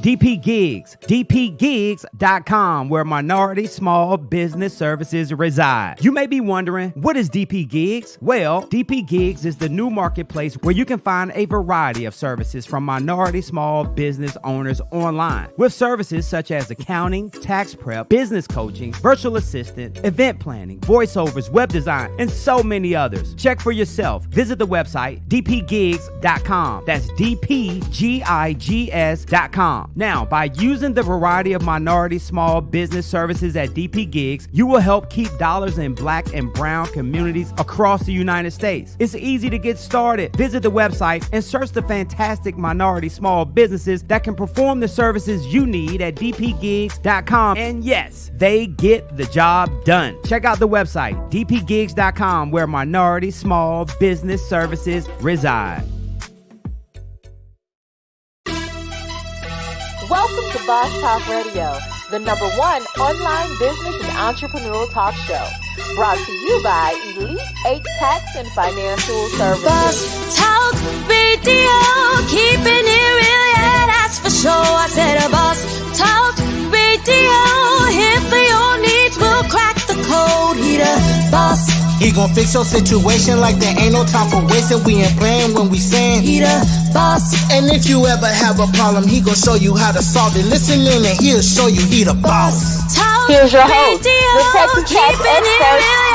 DP Gigs, dpgigs.com, where minority small business services reside. You may be wondering, what is DP Gigs? Well, DP Gigs is the new marketplace where you can find a variety of services from minority small business owners online, with services such as accounting, tax prep, business coaching, virtual assistant, event planning, voiceovers, web design, and so many others. Check for yourself. Visit the website dpgigs.com. That's dpgigs.com. Now, by using the variety of minority small business services at DP Gigs, you will help keep dollars in Black and brown communities across the United States. It's easy to get started. Visit the website and search the fantastic minority small businesses that can perform the services you need at dpgigs.com. And yes, they get the job done. Check out the website, dpgigs.com, where minority small business services reside. Welcome to Boss Talk Radio, the #1 online business and entrepreneurial talk show. Brought to you by Elite 8 Tax and Financial Services. Boss Talk Radio, keeping it real, yeah, that's for sure. I said a Boss Talk Radio, here for your needs, we'll crack the code. He the boss. He gon' fix your situation like there ain't no time for wasting. We ain't playing when we saying he the boss. And if you ever have a problem, he gon' show you how to solve it. Listen in and he'll show you he the boss. Here's your host, the Texas Tax expert,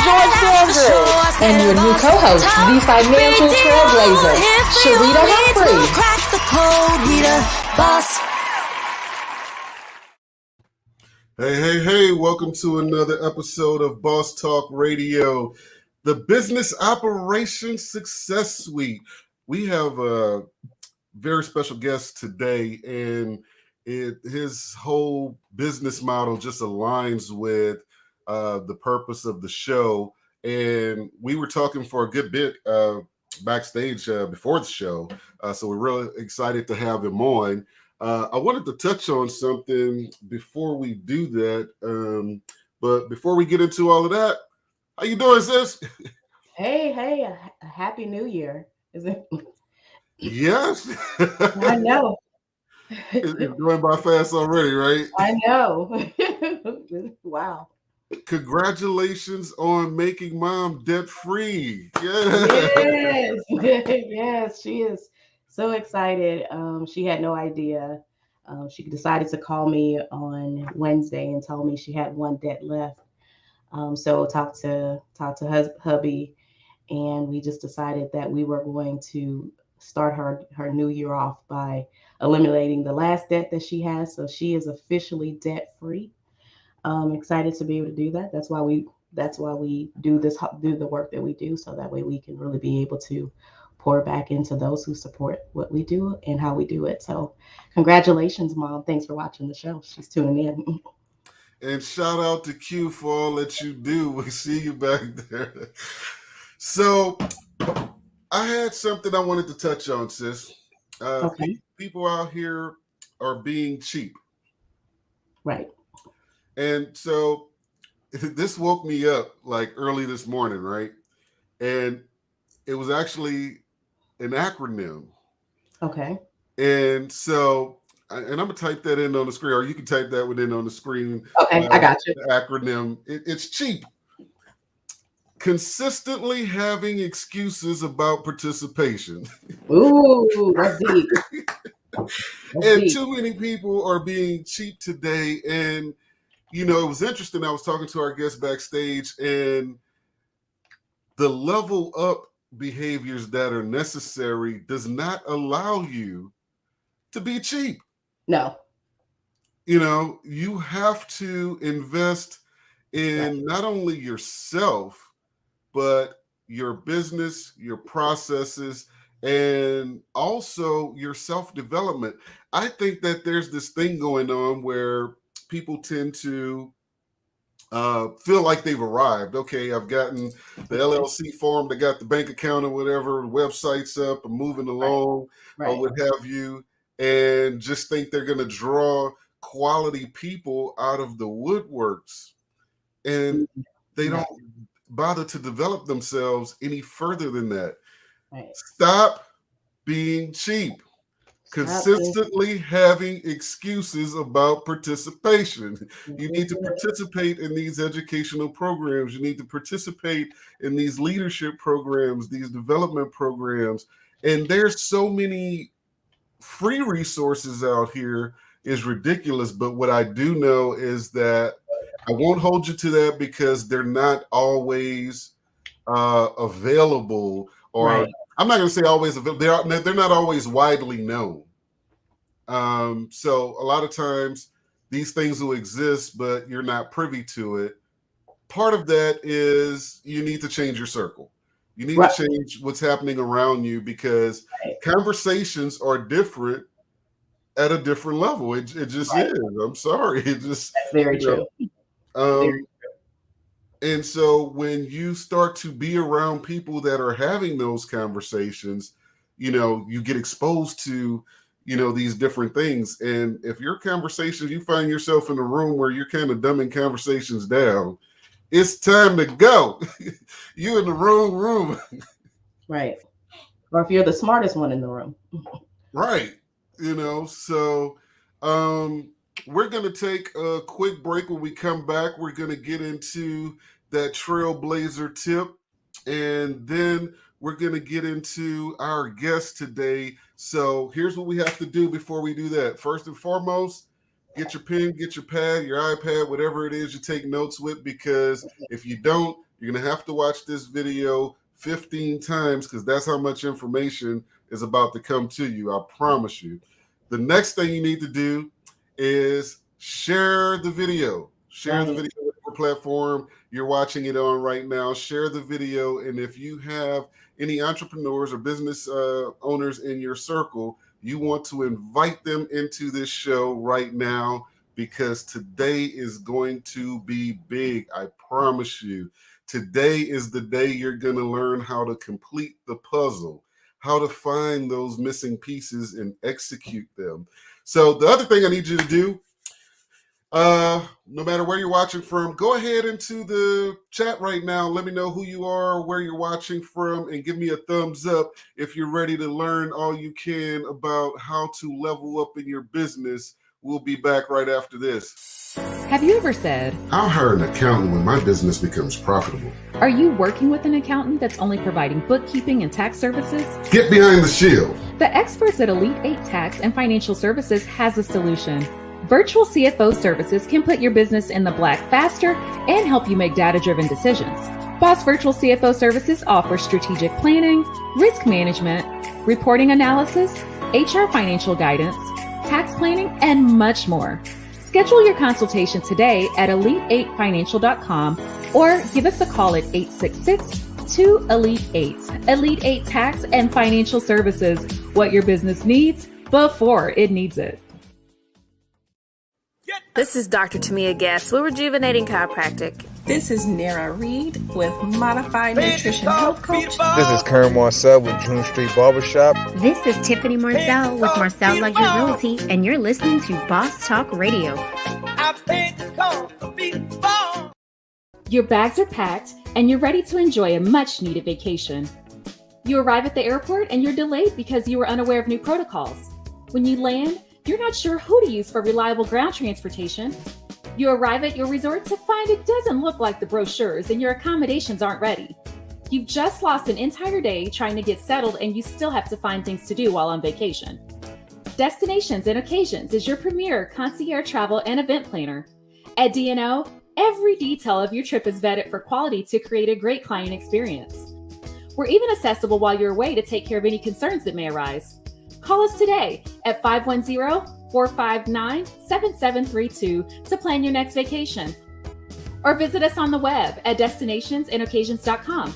George Dandridge. And your new co-host, the financial trailblazer, Sharita Humphrey. Crack the code, he the boss. Hey, welcome to another episode of Boss Talk Radio, the Business Operations Success Suite. We have a very special guest today, and his whole business model just aligns with the purpose of the show. And we were talking for a good bit backstage before the show, so we're really excited to have him on. I wanted to touch on something before we do that, but before we get into all of that, how you doing, sis? Hey, a happy new year. Is it? Yes. I know. It's going by fast already, right? I know. Wow. Congratulations on making mom debt-free. Yes. Yes, she is so excited. She had no idea. She decided to call me on Wednesday and told me she had one debt left. So talked to hubby, and we just decided that we were going to start her new year off by eliminating the last debt that she has. So she is officially debt free. Excited to be able to do that. That's why we do the work that we do, so that way we can really be able to pour back into those who support what we do and how we do it. So congratulations, Mom. Thanks for watching the show. She's tuning in. And shout out to Q for all that you do. We see you back there. So I had something I wanted to touch on, sis. Okay. People out here are being cheap. Right. And so this woke me up like early this morning, right? And it was actually an acronym. Okay. And so, and I'm gonna type that in on the screen, or you can type that within on the screen. Okay, I got you. The acronym. It's cheap. Consistently having excuses about participation. Ooh, that's deep. Too many people are being cheap today. And, you know, it was interesting. I was talking to our guest backstage, and the level up behaviors that are necessary does not allow you to be cheap. No. You know, you have to invest in not only yourself, but your business, your processes, and also your self-development. I think that there's this thing going on where people tend to feel like they've arrived. Okay, I've gotten the LLC form, they got the bank account or whatever, website's up, I'm moving along, or what have you, and just think they're going to draw quality people out of the woodworks. And they don't bother to develop themselves any further than that. Right. Stop being cheap. Consistently having excuses about participation. You need to participate in these educational programs. You need to participate in these leadership programs, these development programs. And there's so many free resources out here is ridiculous. But what I do know is that I won't hold you to that because they're not always available, or Right. I'm not going to say always available. They're not always widely known. So a lot of times these things will exist, but you're not privy to it. Part of that is you need to change your circle. You need to change what's happening around you because conversations are different at a different level. It just is. I'm sorry. It just That's very true. And so when you start to be around people that are having those conversations, you get exposed to, these different things. And if your conversations, you find yourself in a room where you're kind of dumbing conversations down, it's time to go. You in the wrong room. Right. Or if you're the smartest one in the room. Right. So we're going to take a quick break. When we come back, we're going to get into that trailblazer tip. And then we're going to get into our guest today. So here's what we have to do before we do that. First and foremost, get your pen, get your pad, your iPad, whatever it is you take notes with, because if you don't, you're going to have to watch this video 15 times because that's how much information is about to come to you. I promise you. The next thing you need to do is share the video. Share the video with your platform you're watching it on right now. Share the video. And if you have any entrepreneurs or business owners in your circle, you want to invite them into this show right now because today is going to be big. I promise you. Today is the day you're going to learn how to complete the puzzle, how to find those missing pieces and execute them. So the other thing I need you to do, no matter where you're watching from, go ahead into the chat right now. Let me know who you are, where you're watching from, and give me a thumbs up if you're ready to learn all you can about how to level up in your business. We'll be back right after this. Have you ever said, I'll hire an accountant when my business becomes profitable? Are you working with an accountant that's only providing bookkeeping and tax services? Get behind the shield. The experts at Elite 8 Tax and Financial Services has a solution. Virtual CFO services can put your business in the black faster and help you make data-driven decisions. Boss Virtual CFO Services offers strategic planning, risk management, reporting analysis, HR financial guidance, tax planning, and much more. Schedule your consultation today at elite8financial.com or give us a call at 866-2-ELITE-8. Elite 8 Tax and Financial Services, what your business needs before it needs it. This is Dr. Tamia Gass with Rejuvenating Chiropractic. This is Nara Reed with Modified Nutrition Health Coach. This is Karen Marcel with June Street Barbershop. This is Tiffany Marcel with Marcel Luxury Realty, and you're listening to Boss Talk Radio. Your bags are packed, and you're ready to enjoy a much-needed vacation. You arrive at the airport, and you're delayed because you were unaware of new protocols. When you land, you're not sure who to use for reliable ground transportation. You arrive at your resort to find it doesn't look like the brochures and your accommodations aren't ready. You've just lost an entire day trying to get settled and you still have to find things to do while on vacation. Destinations and Occasions is your premier concierge travel and event planner. At D&O, every detail of your trip is vetted for quality to create a great client experience. We're even accessible while you're away to take care of any concerns that may arise. Call us today at 510-459-7732 to plan your next vacation. Or visit us on the web at destinationsandoccasions.com.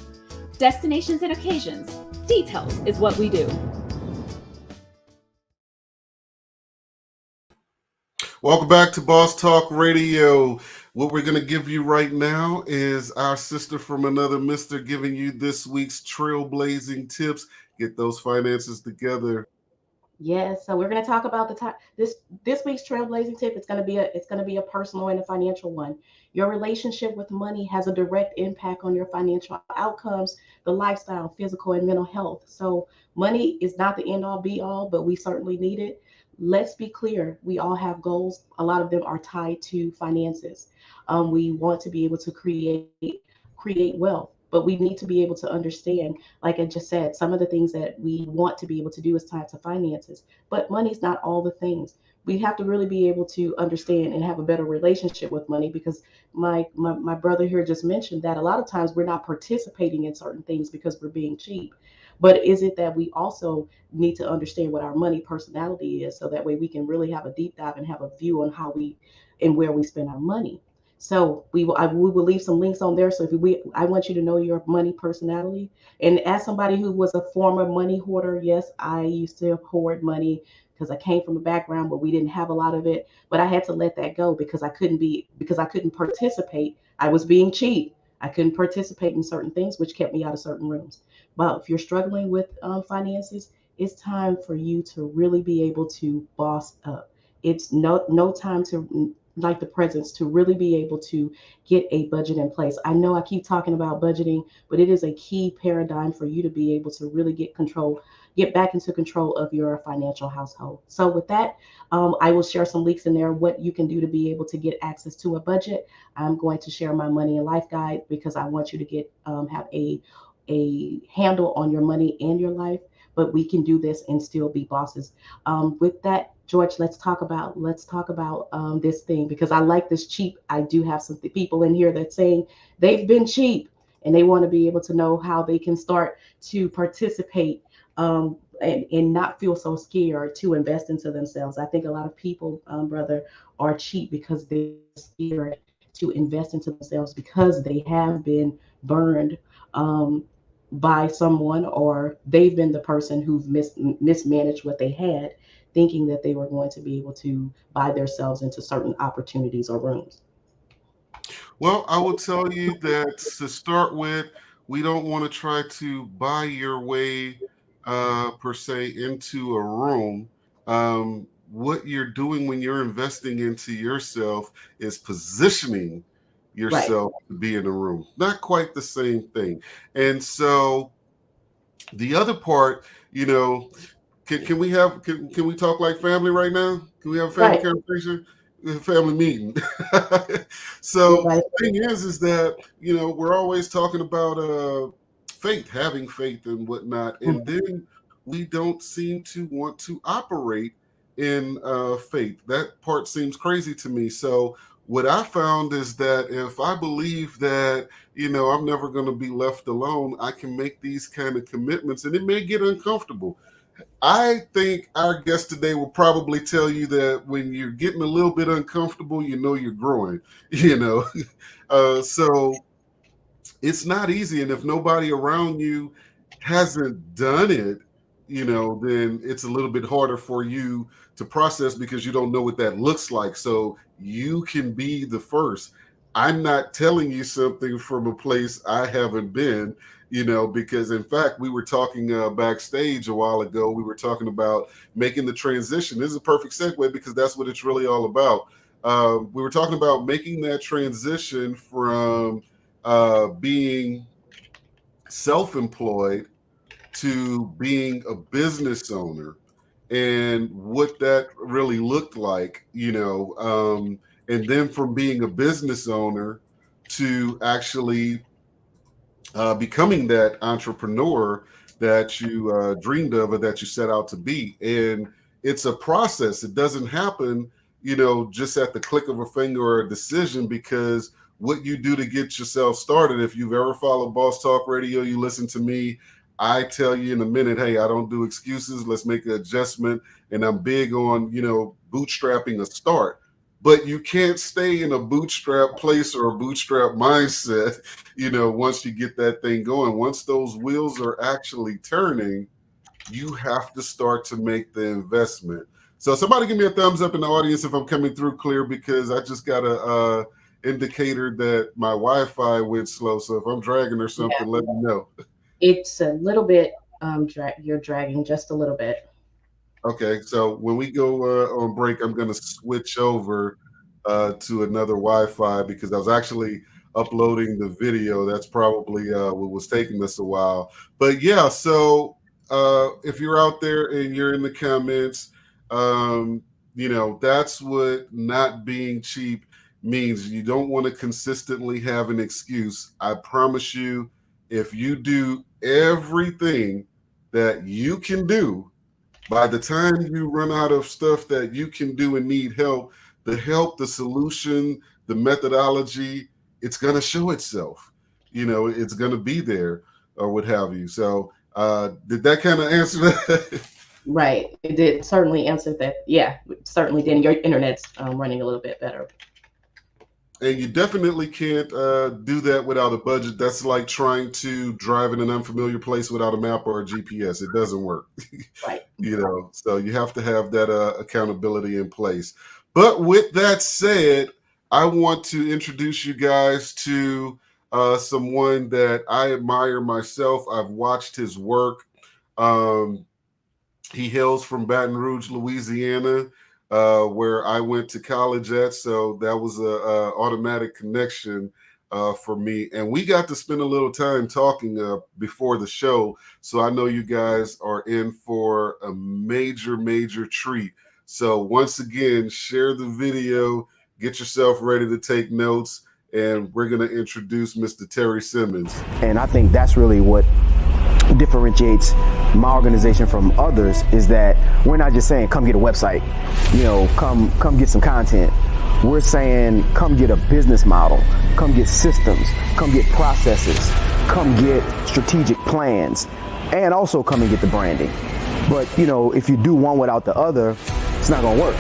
Destinations and Occasions. Details is what we do. Welcome back to Boss Talk Radio. What we're going to give you right now is our sister from another mister giving you this week's trailblazing tips. Get those finances together. Yes, so we're going to talk about this week's trailblazing tip. It's going to be a personal and a financial one. Your relationship with money has a direct impact on your financial outcomes, the lifestyle, physical and mental health. So money is not the end all be all, but we certainly need it. Let's be clear. We all have goals. A lot of them are tied to finances. We want to be able to create wealth, but we need to be able to understand, like I just said, some of the things that we want to be able to do is tied to finances, but money's not all the things. We have to really be able to understand and have a better relationship with money, because my brother here just mentioned that a lot of times we're not participating in certain things because we're being cheap. But is it that we also need to understand what our money personality is, so that way we can really have a deep dive and have a view on how we and where we spend our money. So we will leave some links on there. So I want you to know your money personality. And as somebody who was a former money hoarder, yes, I used to hoard money because I came from a background where we didn't have a lot of it. But I had to let that go because I couldn't participate. I was being cheap. I couldn't participate in certain things, which kept me out of certain rooms. But if you're struggling with finances, it's time for you to really be able to boss up. It's no time to, like the presence, to really be able to get a budget in place. I know I keep talking about budgeting, but it is a key paradigm for you to be able to really get back into control of your financial household. So with that, I will share some links in there what you can do to be able to get access to a budget. I'm going to share my money and life guide because I want you to get have a handle on your money and your life. But we can do this and still be bosses. With that, George, let's talk about this thing, because I like this cheap. I do have some people in here that saying they've been cheap and they want to be able to know how they can start to participate, and not feel so scared to invest into themselves. I think a lot of people, brother, are cheap because they're scared to invest into themselves because they have been burned by someone, or they've been the person who've mismanaged what they had, thinking that they were going to be able to buy themselves into certain opportunities or rooms. Well, I will tell you that to start with, we don't want to try to buy your way, per se, into a room. What you're doing when you're investing into yourself is positioning Right. yourself to be in a room. Not quite the same thing. And so the other part, can we can we talk like family right now? Can we have a family Right. conversation? A family meeting. So Right. the thing is that we're always talking about faith, having faith and whatnot, and then we don't seem to want to operate in faith. That part seems crazy to me. So what I found is that if I believe that I'm never going to be left alone, I can make these kind of commitments, and it may get uncomfortable. I think our guest today will probably tell you that when you're getting a little bit uncomfortable, you're growing, so it's not easy. And if nobody around you hasn't done it, then it's a little bit harder for you to process because you don't know what that looks like. So you can be the first. I'm not telling you something from a place I haven't been, because in fact, we were talking backstage a while ago. We were talking about making the transition. This is a perfect segue because that's what it's really all about. We were talking about making that transition from being self-employed to being a business owner and what that really looked like, and then from being a business owner to actually becoming that entrepreneur that you dreamed of or that you set out to be. And it's a process. It doesn't happen, just at the click of a finger or a decision, because what you do to get yourself started, if you've ever followed Boss Talk Radio, you listen to me, I tell you in a minute, hey, I don't do excuses. Let's make an adjustment. And I'm big on, bootstrapping a start. But you can't stay in a bootstrap place or a bootstrap mindset, once you get that thing going. Once those wheels are actually turning, you have to start to make the investment. So somebody give me a thumbs up in the audience if I'm coming through clear, because I just got a indicator that my Wi-Fi went slow. So if I'm dragging or something, let me know. It's a little bit, you're dragging just a little bit. Okay, so when we go on break, I'm going to switch over to another Wi-Fi because I was actually uploading the video. That's probably what was taking us a while. But yeah, so if you're out there and you're in the comments, that's what not being cheap means. You don't want to consistently have an excuse. I promise you, if you do everything that you can do, by the time you run out of stuff that you can do and need help, the solution, the methodology, it's going to show itself. It's going to be there or what have you. So did that kind of answer that? Right. It did certainly answer that. Yeah, certainly did. Your internet's running a little bit better. And you definitely can't do that without a budget. That's like trying to drive in an unfamiliar place without a map or a GPS. It doesn't work. Right. So you have to have that accountability in place. But with that said, I want to introduce you guys to someone that I admire myself. I've watched his work. He hails from Baton Rouge, Louisiana, where I went to college at. So that was a automatic connection for me. And we got to spend a little time talking before the show. So I know you guys are in for a major, major treat. So once again, share the video, get yourself ready to take notes, and we're going to introduce Mr. Terry Simmons. And I think that's really what differentiates my organization from others, is that we're not just saying come get a website, come get some content. We're saying come get a business model, come get systems, come get processes, come get strategic plans, and also come and get the branding. But if you do one without the other, it's not going to work.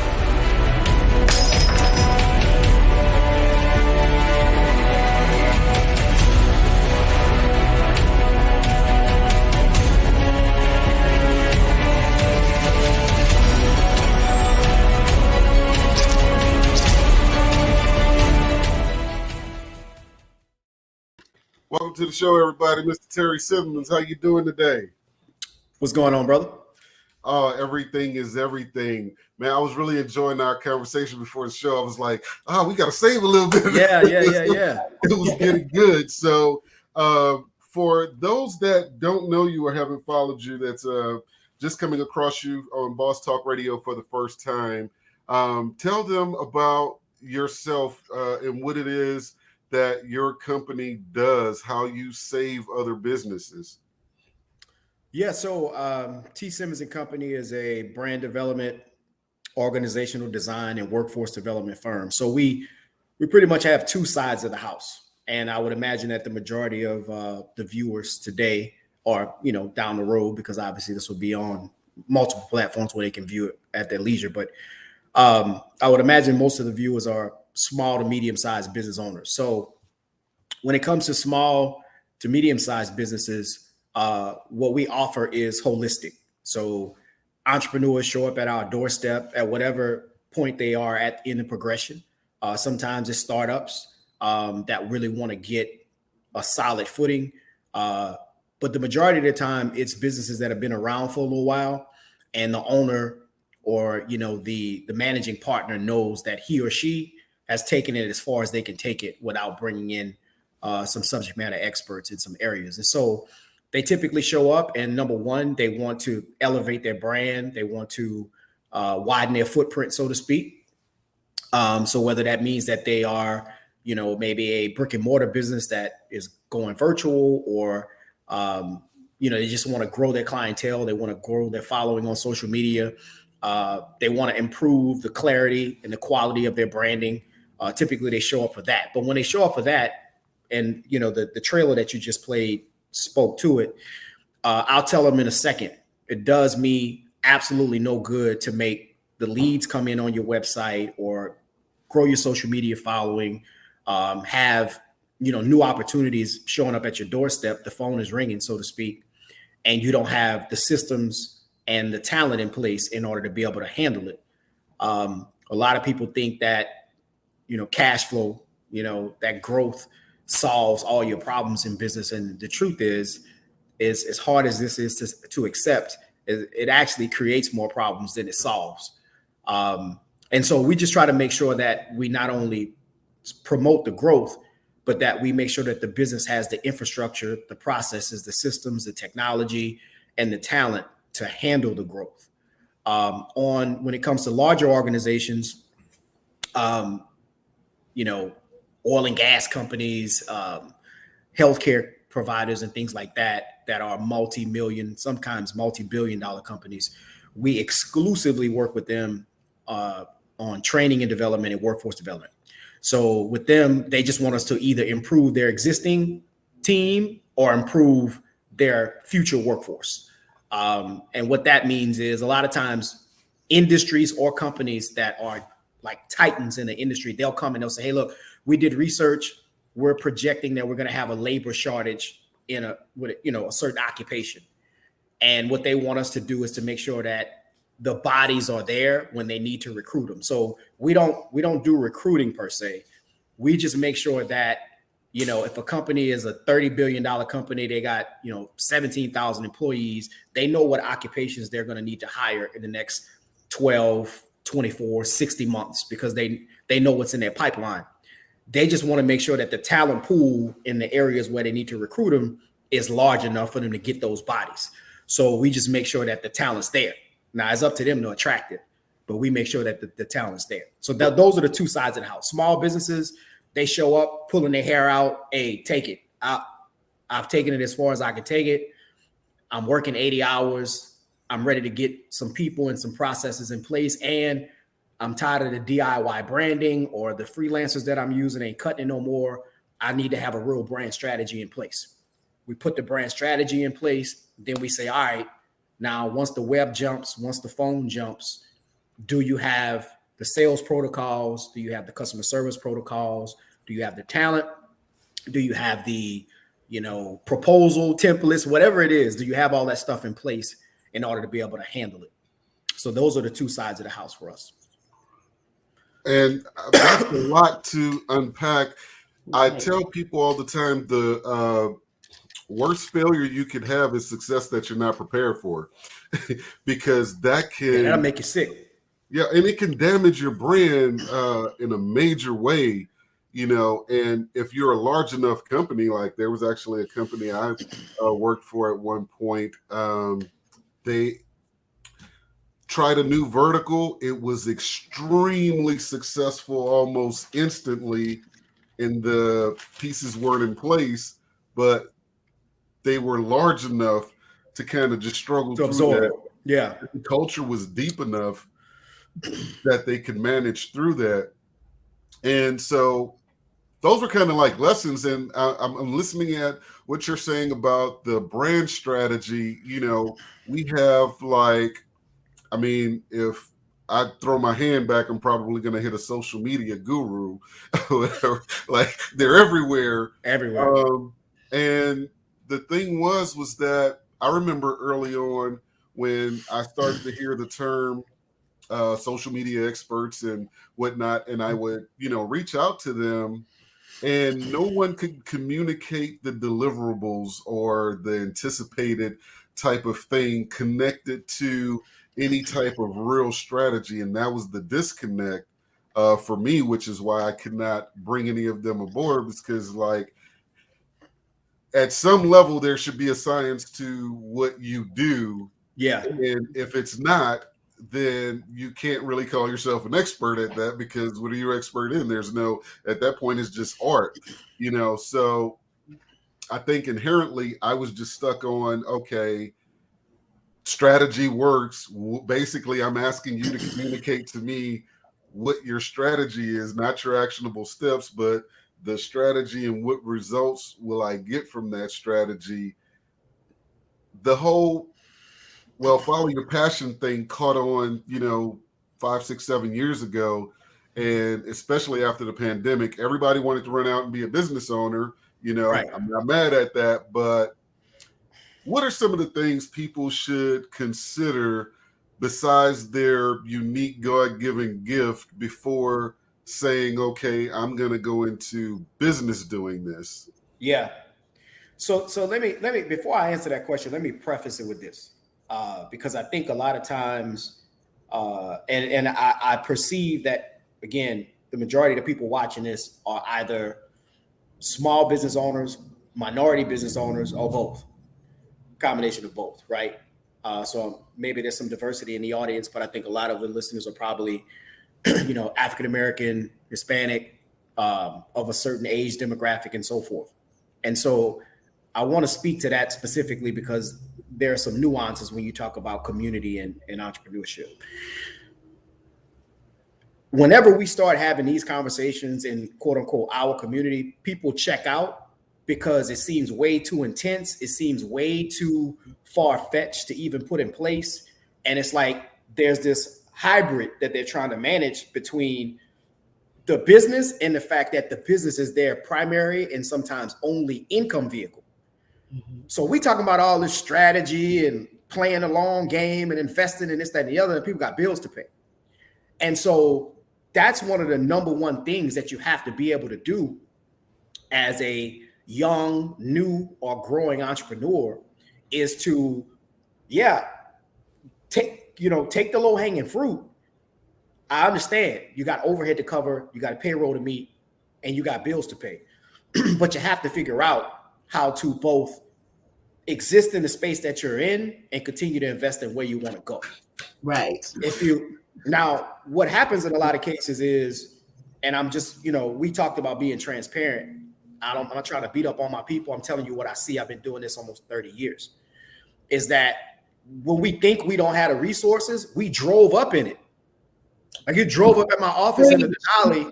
Welcome to the show, everybody. Mr. Terry Simmons, how you doing today? What's going on, brother? Oh, everything is everything. Man, I was really enjoying our conversation before the show. I was like, we got to save a little bit. Yeah. It was getting good. So for those that don't know you or haven't followed you, that's just coming across you on Boss Talk Radio for the first time, tell them about yourself and what it is that your company does, how you save other businesses. Yeah, so T. Simmons and Company is a brand development, organizational design, and workforce development firm. So we pretty much have two sides of the house. And I would imagine that the majority of the viewers today are, down the road, because obviously this will be on multiple platforms where they can view it at their leisure. But I would imagine most of the viewers are small to medium-sized business owners. So when it comes to small to medium-sized businesses, what we offer is holistic. So entrepreneurs show up at our doorstep at whatever point they are at in the progression. Sometimes it's startups that really want to get a solid footing. But the majority of the time, it's businesses that have been around for a little while, and the owner or, the managing partner knows that he or she has taken it as far as they can take it without bringing in some subject matter experts in some areas. And so they typically show up, and number one, they want to elevate their brand. They want to widen their footprint, so to speak. So whether that means that they are, maybe a brick and mortar business that is going virtual, or, they just want to grow their clientele. They want to grow their following on social media. They want to improve the clarity and the quality of their branding. Typically, they show up for that. But when they show up for that, and, the trailer that you just played spoke to it, I'll tell them in a second. It does me absolutely no good to make the leads come in on your website or grow your social media following, have, new opportunities showing up at your doorstep. The phone is ringing, so to speak, and you don't have the systems and the talent in place in order to be able to handle it. A lot of people think that, cash flow, that growth solves all your problems in business. And the truth is as hard as this is to accept, It actually creates more problems than it solves. And so we just try to make sure that we not only promote the growth, but that we make sure that the business has the infrastructure, the processes, the systems, the technology, and the talent to handle the growth. When it comes to larger organizations, you know, oil and gas companies, healthcare providers, and things like that are multi-million, sometimes multi-billion-dollar companies, we exclusively work with them on training and development and workforce development. So with them, they just want us to either improve their existing team or improve their future workforce. And what that means is a lot of times industries or companies that are like titans in the industry, they'll come and they'll say, hey, look, we did research. We're projecting that we're going to have a labor shortage in a certain occupation. And what they want us to do is to make sure that the bodies are there when they need to recruit them. So we don't do recruiting per se. We just make sure that, you know, if a company is a $30 billion company, they got, 17,000 employees, they know what occupations they're going to need to hire in the next 12, 24, 60 months because they know what's in their pipeline. They just want to make sure that the talent pool in the areas where they need to recruit them is large enough for them to get those bodies. So we just make sure that the talent's there. Now, it's up to them to attract it, but we make sure that the talent's there. So those are the two sides of the house. Small businesses, they show up pulling their hair out. Hey, take it. I've taken it as far as I can take it. I'm working 80 hours. I'm ready to get some people and some processes in place. And I'm tired of the DIY branding or the freelancers that I'm using ain't cutting it no more. I need to have a real brand strategy in place. We put the brand strategy in place. Then we say, all right, now, once the web jumps, once the phone jumps, do you have the sales protocols? Do you have the customer service protocols? Do you have the talent? Do you have the, proposal templates, whatever it is? Do you have all that stuff in place in order to be able to handle it? So those are the two sides of the house for us. And that's a lot to unpack. I tell people all the time, the worst failure you could have is success that you're not prepared for, because that'll make you sick. Yeah, and it can damage your brand in a major way, and if you're a large enough company, like there was actually a company I worked for at one point, they tried a new vertical. It was extremely successful almost instantly, and the pieces weren't in place, but they were large enough to kind of just struggle through that. Yeah. The culture was deep enough that they could manage through that. And so those were kind of like lessons. And I'm listening at what you're saying about the brand strategy. We have if I throw my hand back, I'm probably going to hit a social media guru. Like they're everywhere. And the thing was that I remember early on when I started to hear the term social media experts and whatnot, and I would, reach out to them, and no one could communicate the deliverables or the anticipated type of thing connected to any type of real strategy. And that was the disconnect for me, which is why I could not bring any of them aboard, because at some level, there should be a science to what you do. Yeah. And if it's not, then you can't really call yourself an expert at that, because what are you expert in? At that point, it's just art, So I think inherently I was just stuck on, okay, strategy works. Basically, I'm asking you to communicate to me what your strategy is, not your actionable steps, but the strategy and what results will I get from that strategy. The whole, follow your passion thing caught on, 5, 6, 7 years ago. And especially after the pandemic, everybody wanted to run out and be a business owner. Right. I'm not mad at that, but what are some of the things people should consider besides their unique God-given gift before saying, okay, I'm going to go into business doing this? Yeah. So let me, before I answer that question, let me preface it with this. because I think a lot of times, and I perceive that, again, the majority of the people watching this are either small business owners, minority business owners, or both. Combination of both, right? So maybe there's some diversity in the audience, but I think a lot of the listeners are probably, African American, Hispanic, of a certain age demographic, and so forth. And so I want to speak to that specifically because there are some nuances when you talk about community and entrepreneurship. Whenever we start having these conversations in quote unquote our community, people check out because it seems way too intense. It seems way too far-fetched to even put in place. And it's like there's this hybrid that they're trying to manage between the business and the fact that the business is their primary and sometimes only income vehicle. Mm-hmm. So we talking about all this strategy and playing a long game and investing in this, that, and the other, and people got bills to pay. And so that's one of the number one things that you have to be able to do as a young, new, or growing entrepreneur is to, take the low hanging fruit. I understand you got overhead to cover, you got a payroll to meet, and you got bills to pay. But you have to figure out how to both exist in the space that you're in and continue to invest in where you want to go. Right. Now, what happens in a lot of cases is, and I'm just, we talked about being transparent. I'm not trying to beat up on my people. I'm telling you what I see. I've been doing this almost 30 years. Is that when we think we don't have the resources, we drove up in it. Like you drove up at my office in the Denali,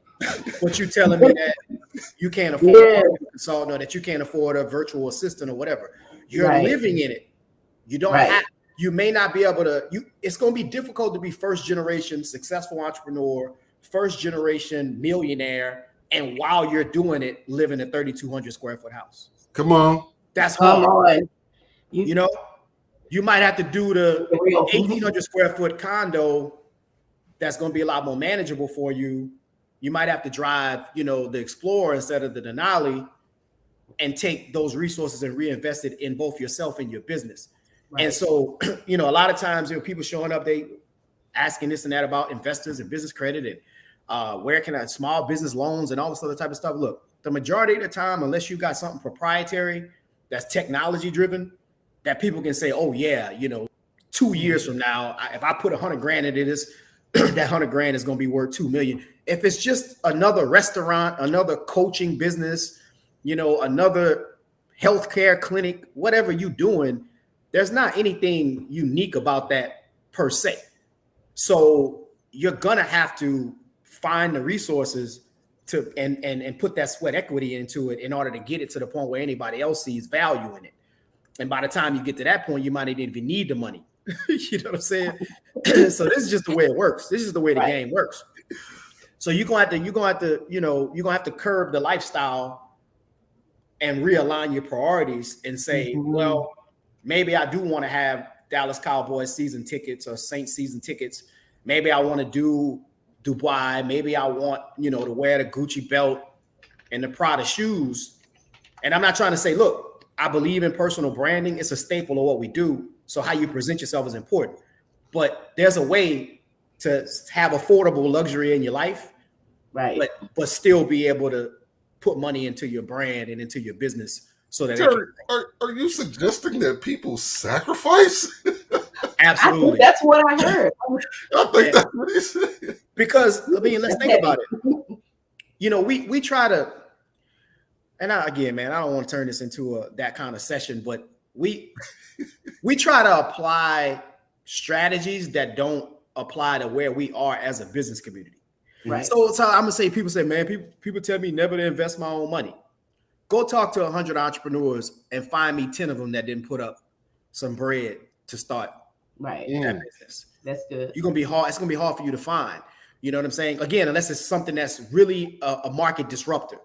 but you telling me that you can't afford a consultant or that you can't afford a virtual assistant or whatever. You're living in it. You don't have. You may not be able to. It's going to be difficult to be first generation successful entrepreneur, first generation millionaire, and while you're doing it, live in a 3,200 square foot house. Come on, that's hard. You might have to do the 1,800 square foot condo. That's going to be a lot more manageable for you. You might have to drive, the Explorer instead of the Denali and take those resources and reinvest it in both yourself and your business. Right. And so, a lot of times, people showing up, they asking this and that about investors and business credit and where can I small business loans and all this other type of stuff. Look, the majority of the time, unless you got something proprietary that's technology driven, that people can say, oh yeah, 2 years from now, if I put $100,000 into this, that $100,000 is going to be worth $2 million. If it's just another restaurant, another coaching business, another healthcare clinic, whatever you're doing, there's not anything unique about that per se. So you're going to have to find the resources to and put that sweat equity into it in order to get it to the point where anybody else sees value in it. And by the time you get to that point, you might not even need the money. You know what I'm saying? So this is just the way it works. This is the way the game works. So you're gonna have to curb the lifestyle and realign your priorities and say, well, maybe I do want to have Dallas Cowboys season tickets or Saints season tickets. Maybe I want to do Dubai. Maybe I want, to wear the Gucci belt and the Prada shoes. And I'm not trying to say, look, I believe in personal branding. It's a staple of what we do. So how you present yourself is important. But there's a way to have affordable luxury in your life, right? But still be able to put money into your brand and into your business so that are you suggesting that people sacrifice? Absolutely. That's what I heard. I think that's what he said. Because let's think about it. We try to, and again, man, I don't want to turn this into that kind of session, but we try to apply strategies that don't apply to where we are as a business community. Right. So I'm gonna say, people say, man, people tell me never to invest my own money. Go talk to 100 entrepreneurs and find me 10 of them that didn't put up some bread to start that business. That's good. You're gonna be hard. It's gonna be hard for you to find. You know what I'm saying? Again, unless it's something that's really a market disruptor,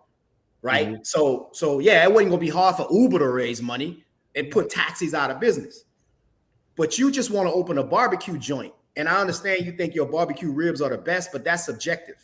right? Mm-hmm. So yeah, it wasn't gonna be hard for Uber to raise money and put taxis out of business. But you just want to open a barbecue joint. And I understand you think your barbecue ribs are the best, but that's subjective.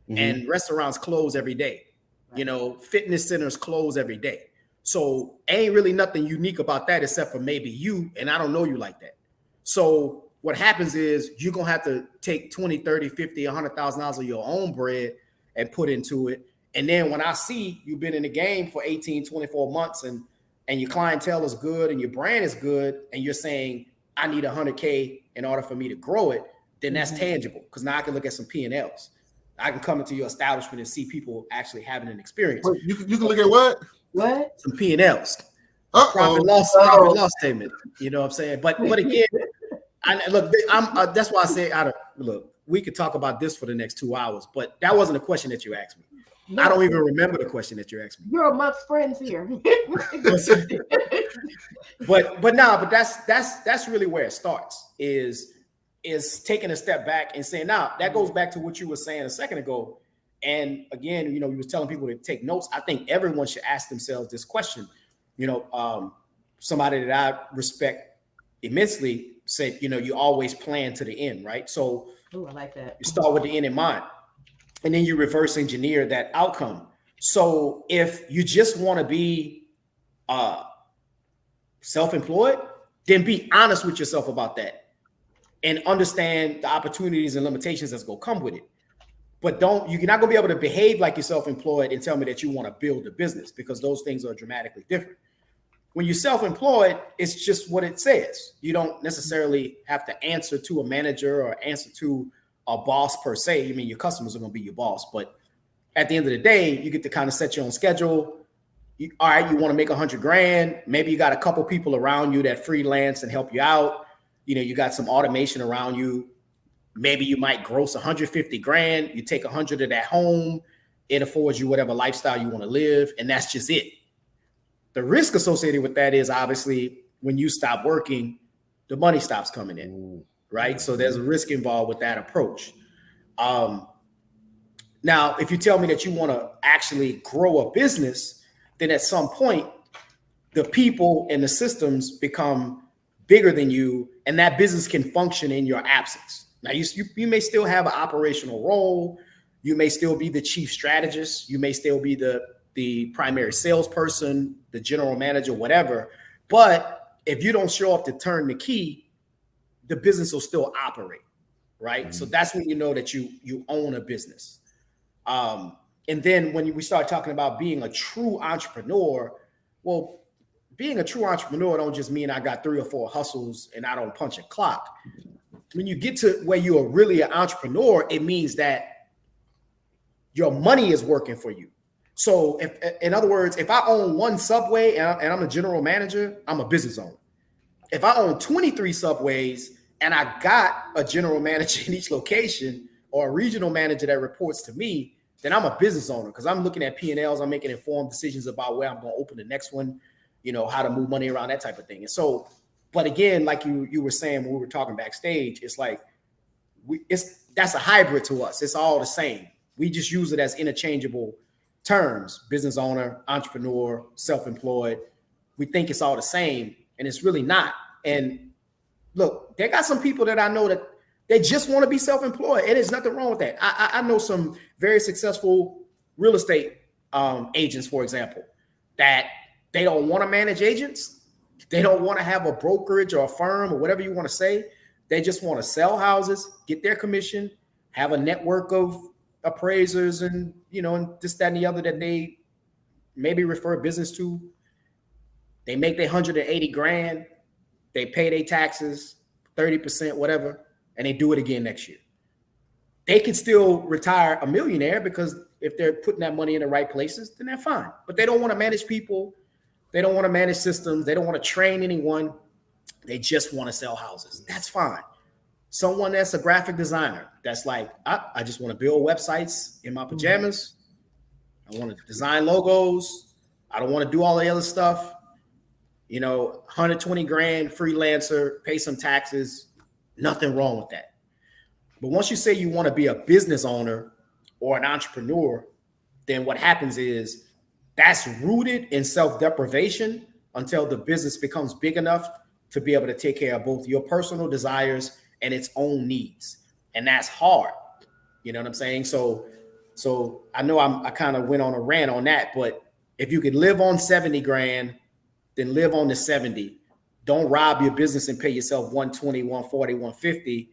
Mm-hmm. And restaurants close every day. Right. Fitness centers close every day. So ain't really nothing unique about that except for maybe you, and I don't know you like that. So what happens is you're going to have to take 20, 30, 50, $100,000 of your own bread and put into it. And then when I see you've been in the game for 18, 24 months and your clientele is good and your brand is good, and you're saying, I need $100K in order for me to grow it, then that's tangible, because now I can look at some P&Ls. I can come into your establishment and see people actually having an experience. Wait, you can look at what? What? Some P&Ls. Profit loss statement. You know what I'm saying? But again, that's why I say, look, we could talk about this for the next 2 hours, but that wasn't a question that you asked me. No. I don't even remember the question that you asked me. You're amongst friends here. but that's really where it starts, is taking a step back and saying, now that goes back to what you were saying a second ago. And again, you was telling people to take notes. I think everyone should ask themselves this question. Somebody that I respect immensely said, you always plan to the end, right? So I like that. You start with the end in mind, and then you reverse engineer that outcome. So if you just want to be self-employed, then be honest with yourself about that and understand the opportunities and limitations that's going to come with it. But you're not going to be able to behave like you're self-employed and tell me that you want to build a business, because those things are dramatically different. When you're self-employed, it's just what it says. You don't necessarily have to answer to a manager or answer to a boss per se. I mean, your customers are going to be your boss, but at the end of the day, you get to kind of set your own schedule. All right, you want to make $100,000. Maybe you got a couple people around you that freelance and help you out. You got some automation around you. Maybe you might gross $150,000. You take 100 of that home. It affords you whatever lifestyle you want to live, and that's just it. The risk associated with that is obviously when you stop working, the money stops coming in, right? So there's a risk involved with that approach. Now, if you tell me that you want to actually grow a business, then at some point, the people and the systems become bigger than you, and that business can function in your absence. Now, you may still have an operational role. You may still be the chief strategist. You may still be the primary salesperson, the general manager, whatever. But if you don't show up to turn the key, the business will still operate, right? Mm-hmm. So that's when you know that you own a business. And then when we start talking about being a true entrepreneur, well, being a true entrepreneur don't just mean I got 3 or 4 hustles and I don't punch a clock. When you get to where you are really an entrepreneur, it means that your money is working for you. So in other words, if I own 1 Subway and I'm a general manager, I'm a business owner. If I own 23 Subways and I got a general manager in each location or a regional manager that reports to me, then I'm a business owner, because I'm looking at P&Ls. I'm making informed decisions about where I'm going to open the next one, how to move money around, that type of thing. And so, but again, like you were saying when we were talking backstage, it's like that's a hybrid to us. It's all the same. We just use it as interchangeable terms: business owner, entrepreneur, self-employed. We think it's all the same, and it's really not. And look, there got some people that I know that they just want to be self-employed, and there's nothing wrong with that. I know some very successful real estate agents, for example, that they don't want to manage agents. They don't want to have a brokerage or a firm or whatever you want to say. They just want to sell houses, get their commission, have a network of appraisers and, and this, that, and the other that they maybe refer business to. They make their $180,000. They pay their taxes, 30%, whatever, and they do it again next year. They can still retire a millionaire, because if they're putting that money in the right places, then they're fine. But they don't want to manage people. They don't want to manage systems. They don't want to train anyone. They just want to sell houses. That's fine. Someone that's a graphic designer, that's like, I just want to build websites in my pajamas. I want to design logos. I don't want to do all the other stuff. $120,000 freelancer, pay some taxes. Nothing wrong with that. But once you say you want to be a business owner or an entrepreneur, then what happens is that's rooted in self-deprivation until the business becomes big enough to be able to take care of both your personal desires and its own needs. And that's hard. You know what I'm saying? So I know I kind of went on a rant on that, but if you could live on $70,000, then live on the 70, Don't rob your business and pay yourself 120, 140, 150,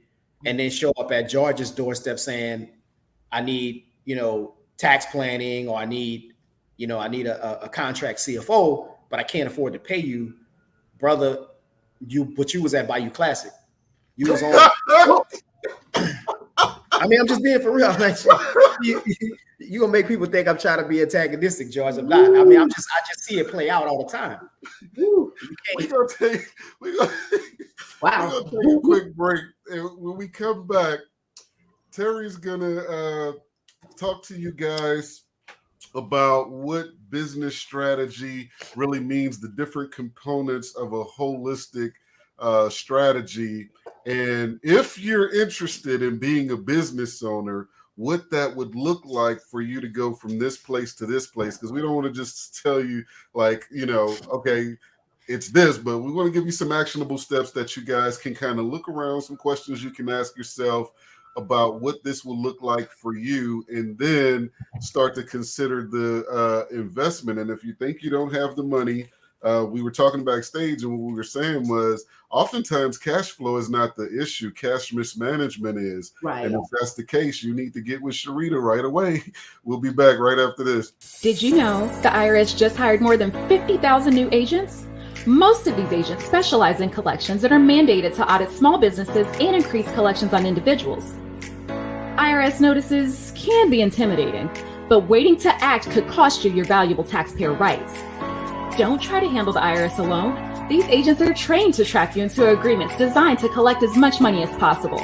and then show up at George's doorstep saying, I need, tax planning, or I need a contract CFO, but I can't afford to pay you, brother. You was at Bayou Classic. You was on. I mean, I'm just being for real. Like, you gonna make people think I'm trying to be antagonistic, George. I'm not. I mean, I just see it play out all the time. We're gonna take a quick break, and when we come back, Terry's gonna talk to you guys about what business strategy really means, the different components of a holistic strategy. And if you're interested in being a business owner, what that would look like for you to go from this place to this place. Because we don't want to just tell you okay, it's this, but we want to give you some actionable steps that you guys can kind of look around, some questions you can ask yourself about what this will look like for you, and then start to consider the investment. And if you think you don't have the money, we were talking backstage, and what we were saying was oftentimes cash flow is not the issue. Cash mismanagement is. Right. And if that's the case, you need to get with Sharita right away. We'll be back right after this. Did you know the IRS just hired more than 50,000 new agents? Most of these agents specialize in collections and are mandated to audit small businesses and increase collections on individuals. IRS notices can be intimidating, but waiting to act could cost you your valuable taxpayer rights. Don't try to handle the IRS alone. These agents are trained to track you into agreements designed to collect as much money as possible.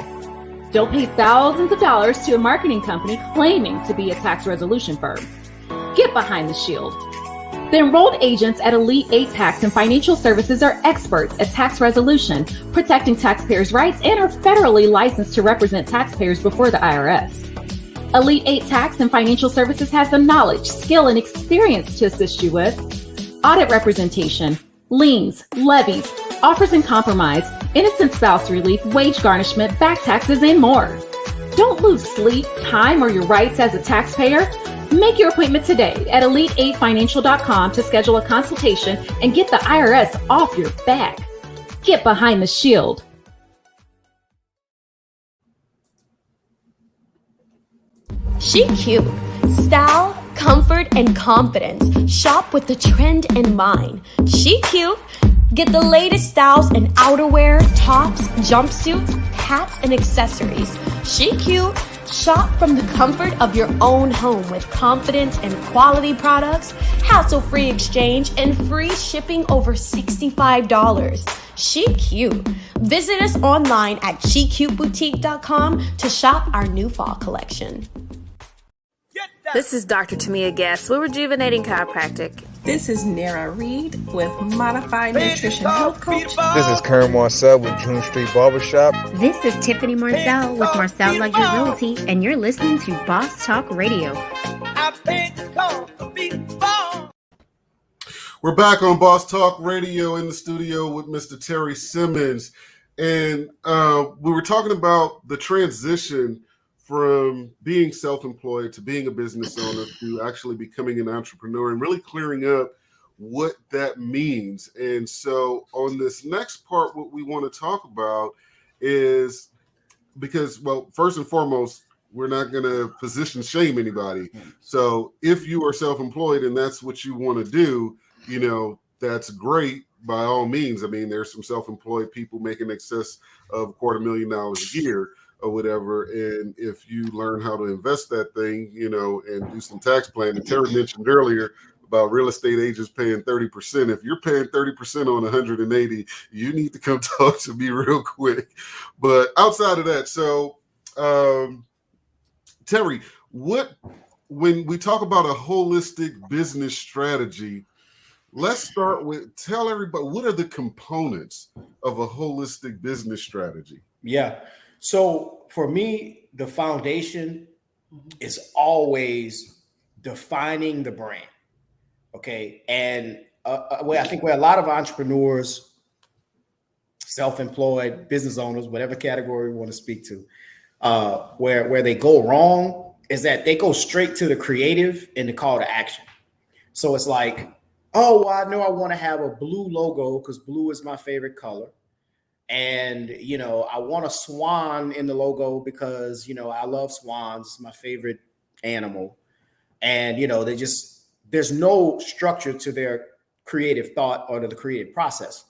Don't pay thousands of dollars to a marketing company claiming to be a tax resolution firm. Get behind the shield. The enrolled agents at Elite 8 Tax and Financial Services are experts at tax resolution, protecting taxpayers' rights, and are federally licensed to represent taxpayers before the IRS. Elite 8 Tax and Financial Services has the knowledge, skill, and experience to assist you with audit representation, liens, levies, offers in compromise, innocent spouse relief, wage garnishment, back taxes, and more. Don't lose sleep, time, or your rights as a taxpayer. Make your appointment today at elite8financial.com to schedule a consultation and get the IRS off your back. Get behind the shield. She cute. Style, comfort, and confidence. Shop with the trend in mind. She cute. Get the latest styles in outerwear, tops, jumpsuits, hats, and accessories. She cute. Shop from the comfort of your own home with confidence and quality products, hassle-free exchange, and free shipping over $65. She cute. Visit us online at SheCuteBoutique.com to shop our new fall collection. This is Dr. Tamia Guest with Rejuvenating Chiropractic. This is Nara Reed with Modified Nutrition Health Coach. This is Karen Marcel with June Street Barbershop. This is Tiffany Marcel with Marcel Luxury Realty, and you're listening to Boss Talk Radio. We're back on Boss Talk Radio in the studio with Mr. Terry Simmons. And we were talking about the transition from being self-employed to being a business owner to actually becoming an entrepreneur, and really clearing up what that means. And so on this next part, what we want to talk about is, because, well, first and foremost, we're not going to position shame anybody. So if you are self-employed and that's what you want to do, that's great by all means. I mean, there's some self-employed people making excess of $250,000 a year or whatever. And if you learn how to invest that thing, and do some tax planning. Terry mentioned earlier about real estate agents paying 30%. If you're paying 30% on 180, you need to come talk to me real quick. But outside of that, so Terry, when we talk about a holistic business strategy, let's start with, tell everybody, what are the components of a holistic business strategy? Yeah. So for me, the foundation is always defining the brand. Okay. And I think where a lot of entrepreneurs, self-employed, business owners, whatever category we want to speak to, where they go wrong is that they go straight to the creative and the call to action. So it's like, Oh, well, I know I want to have a blue logo because blue is my favorite color. And, you know, I want a swan in the logo because, you know, I love swans. It's my favorite animal. And, you know, there's no structure to their creative thought or to the creative process.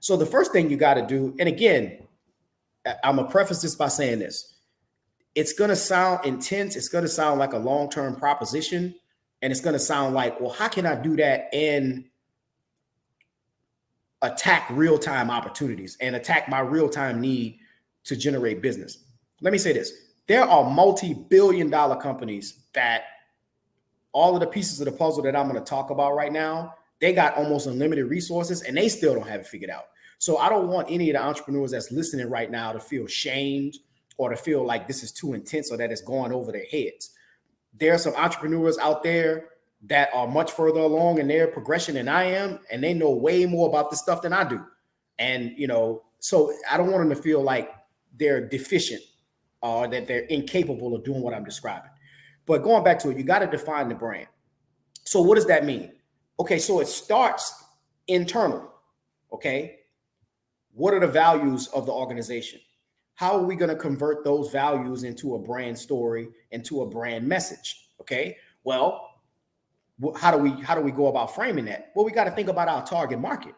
So the first thing you got to do, and again, I'm going to preface this by saying this. It's going to sound intense. It's going to sound like a long-term proposition. And it's going to sound like, well, how can I do that and attack real-time opportunities and attack my real-time need to generate business? Let me say this. There are multi-billion-dollar companies that all of the pieces of the puzzle that I'm going to talk about right now, they got almost unlimited resources and they still don't have it figured out. So I don't want any of the entrepreneurs that's listening right now to feel shamed or to feel like this is too intense or that it's going over their heads. There are some entrepreneurs out there that are much further along in their progression than I am, and they know way more about this stuff than I do. And, you know, so I don't want them to feel like they're deficient or that they're incapable of doing what I'm describing. But going back to it, you got to define the brand. So what does that mean? Okay, so it starts internal. Okay, what are the values of the organization? How are we going to convert those values into a brand story, into a brand message? Okay, well, how do we go about framing that? Well, we got to think about our target market,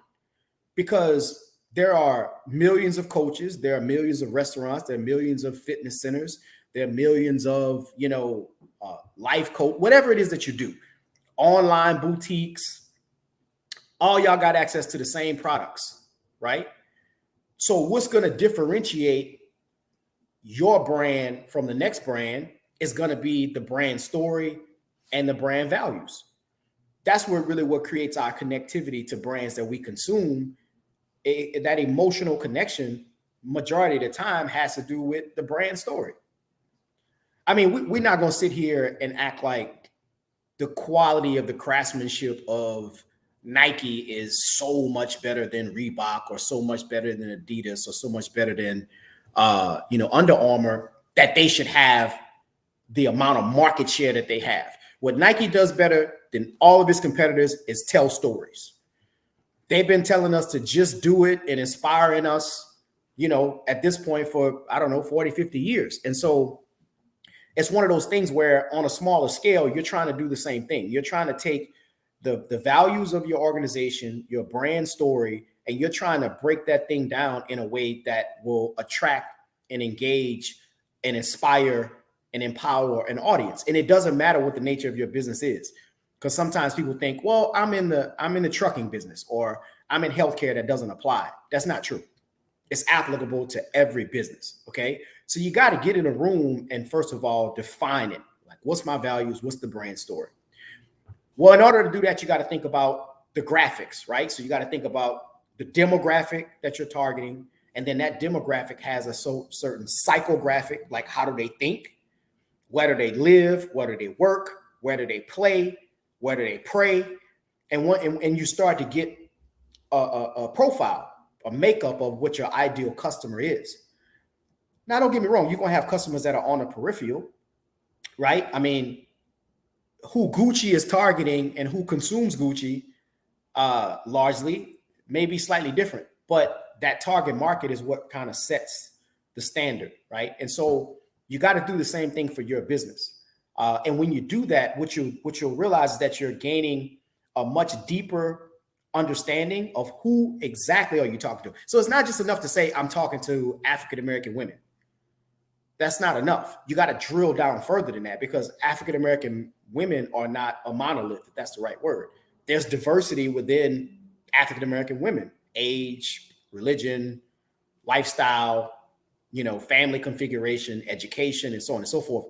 because there are millions of coaches, there are millions of restaurants, there are millions of fitness centers, there are millions of, you know, life coach, whatever it is that you do, online boutiques, all y'all got access to the same products, right? So what's going to differentiate your brand from the next brand is going to be the brand story and the brand values. That's where really what creates our connectivity to brands that we consume. That emotional connection, majority of the time, has to do with the brand story. I mean, we're not going to sit here and act like the quality of the craftsmanship of Nike is so much better than Reebok or so much better than Adidas or so much better than, Under Armour, that they should have the amount of market share that they have. What Nike does better than all of its competitors is tell stories. They've been telling us to just do it and inspiring us, you know, at this point for, 40, 50 years. And so it's one of those things where on a smaller scale, you're trying to do the same thing. You're trying to take the values of your organization, your brand story, and you're trying to break that thing down in a way that will attract and engage and inspire and empower an audience. And it doesn't matter what the nature of your business is, because sometimes people think, well, I'm in the trucking business or I'm in healthcare. That doesn't apply. That's not true. It's applicable to every business. Okay. So you got to get in a room and first of all, define it. Like, what's my values? What's the brand story? Well, in order to do that, you got to think about the graphics, right? So you got to think about the demographic that you're targeting. And then that demographic has a certain psychographic, like how do they think? Where do they live? Where do they work? Where do they play? Where do they pray? And you start to get a profile, a makeup of what your ideal customer is. Now, don't get me wrong. You're going to have customers that are on the peripheral, right? I mean, who Gucci is targeting and who consumes Gucci largely may be slightly different, but that target market is what kind of sets the standard, right? And so you got to do the same thing for your business. And when you do that, what you'll realize is that you're gaining a much deeper understanding of who exactly are you talking to. So it's not just enough to say, I'm talking to African-American women. That's not enough. You got to drill down further than that, because African-American women are not a monolith, if that's the right word. There's diversity within African-American women, age, religion, lifestyle, family configuration, education, and so on and so forth.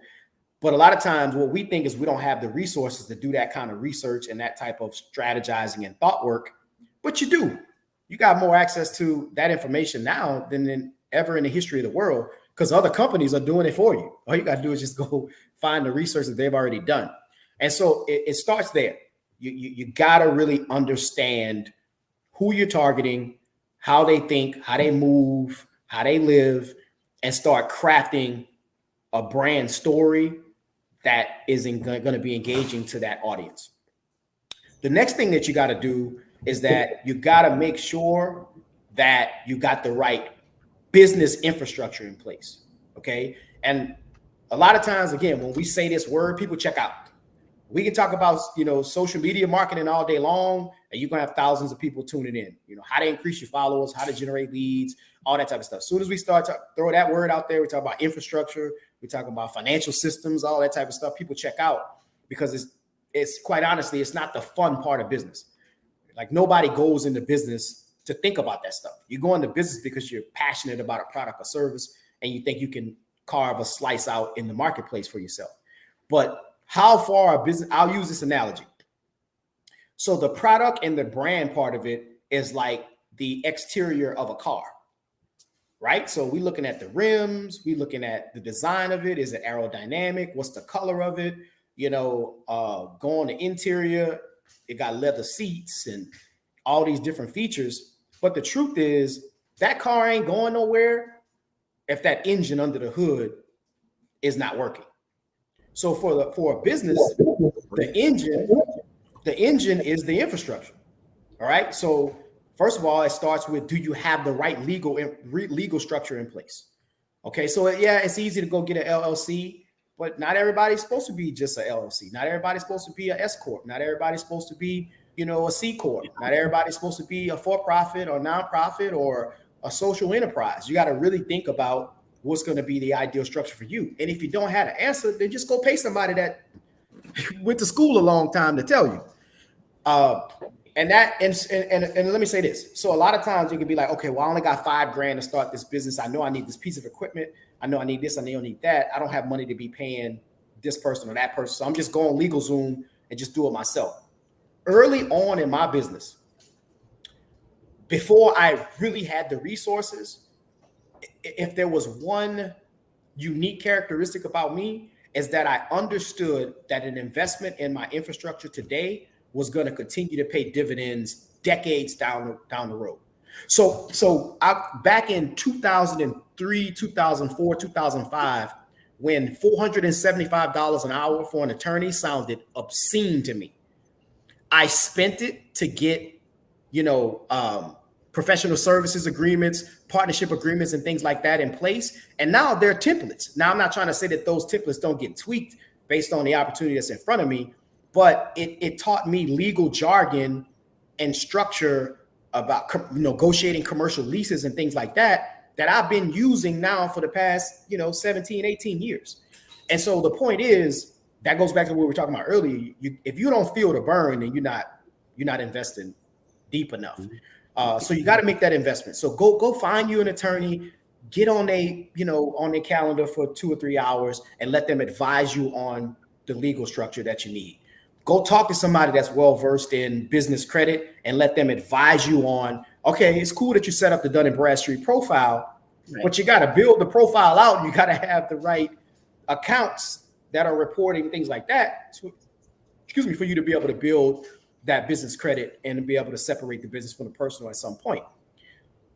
But a lot of times what we think is we don't have the resources to do that kind of research and that type of strategizing and thought work, but you do. You got more access to that information now than ever in the history of the world, because other companies are doing it for you. All you got to do is just go find the research that they've already done. And so it starts there. You got to really understand who you're targeting, how they think, how they move, how they live, and start crafting a brand story that is going to be engaging to that audience. The next thing that you got to do is that you got to make sure that you got the right business infrastructure in place. Okay. And a lot of times, again, when we say this word, people check out. We can talk about, social media marketing all day long, and you're going to have thousands of people tuning in, how to increase your followers, how to generate leads, all that type of stuff. As soon as we start to throw that word out there, we talk about infrastructure, we talk about financial systems, all that type of stuff. People check out because it's quite honestly, it's not the fun part of business. Like nobody goes into business to think about that stuff. You go into business because you're passionate about a product or service, and you think you can carve a slice out in the marketplace for yourself. But how far a business, I'll use this analogy. So the product and the brand part of it is like the exterior of a car, right? So we're looking at the rims, we're looking at the design of it. Is it aerodynamic? What's the color of it? Go on the interior, it got leather seats and all these different features. But the truth is that car ain't going nowhere if that engine under the hood is not working. So for a business, the engine is the infrastructure. All right. So first of all, it starts with, do you have the right legal structure in place? Okay. So it's easy to go get an LLC, but not everybody's supposed to be just an LLC. Not everybody's supposed to be an S corp. Not everybody's supposed to be, a C corp. Not everybody's supposed to be a for-profit or nonprofit or a social enterprise. You got to really think about what's going to be the ideal structure for you. And if you don't have an answer, then just go pay somebody that went to school a long time to tell you. And let me say this. So a lot of times you can be like, okay, well, I only got $5,000 to start this business. I know I need this piece of equipment. I know I need this. I know I need that. I don't have money to be paying this person or that person. So I'm just going LegalZoom and just do it myself. Early on in my business, before I really had the resources, if there was one unique characteristic about me, is that I understood that an investment in my infrastructure today was going to continue to pay dividends decades down the road. So back in 2003, 2004, 2005, when $475 an hour for an attorney sounded obscene to me, I spent it to get, professional services agreements, partnership agreements, and things like that in place. And now they're templates. Now, I'm not trying to say that those templates don't get tweaked based on the opportunity that's in front of me, but it taught me legal jargon and structure about negotiating commercial leases and things like that I've been using now for the past, 17, 18 years. And so the point is, that goes back to what we were talking about earlier. If you don't feel the burn, then you're not investing deep enough. So you got to make that investment. So go find you an attorney, get on their calendar for 2 or 3 hours and let them advise you on the legal structure that you need. Go talk to somebody that's well-versed in business credit and let them advise you on, okay, it's cool that you set up the Dun & Bradstreet profile, right, but you got to build the profile out and you got to have the right accounts that are reporting things like that, for you to be able to build that business credit and be able to separate the business from the personal at some point.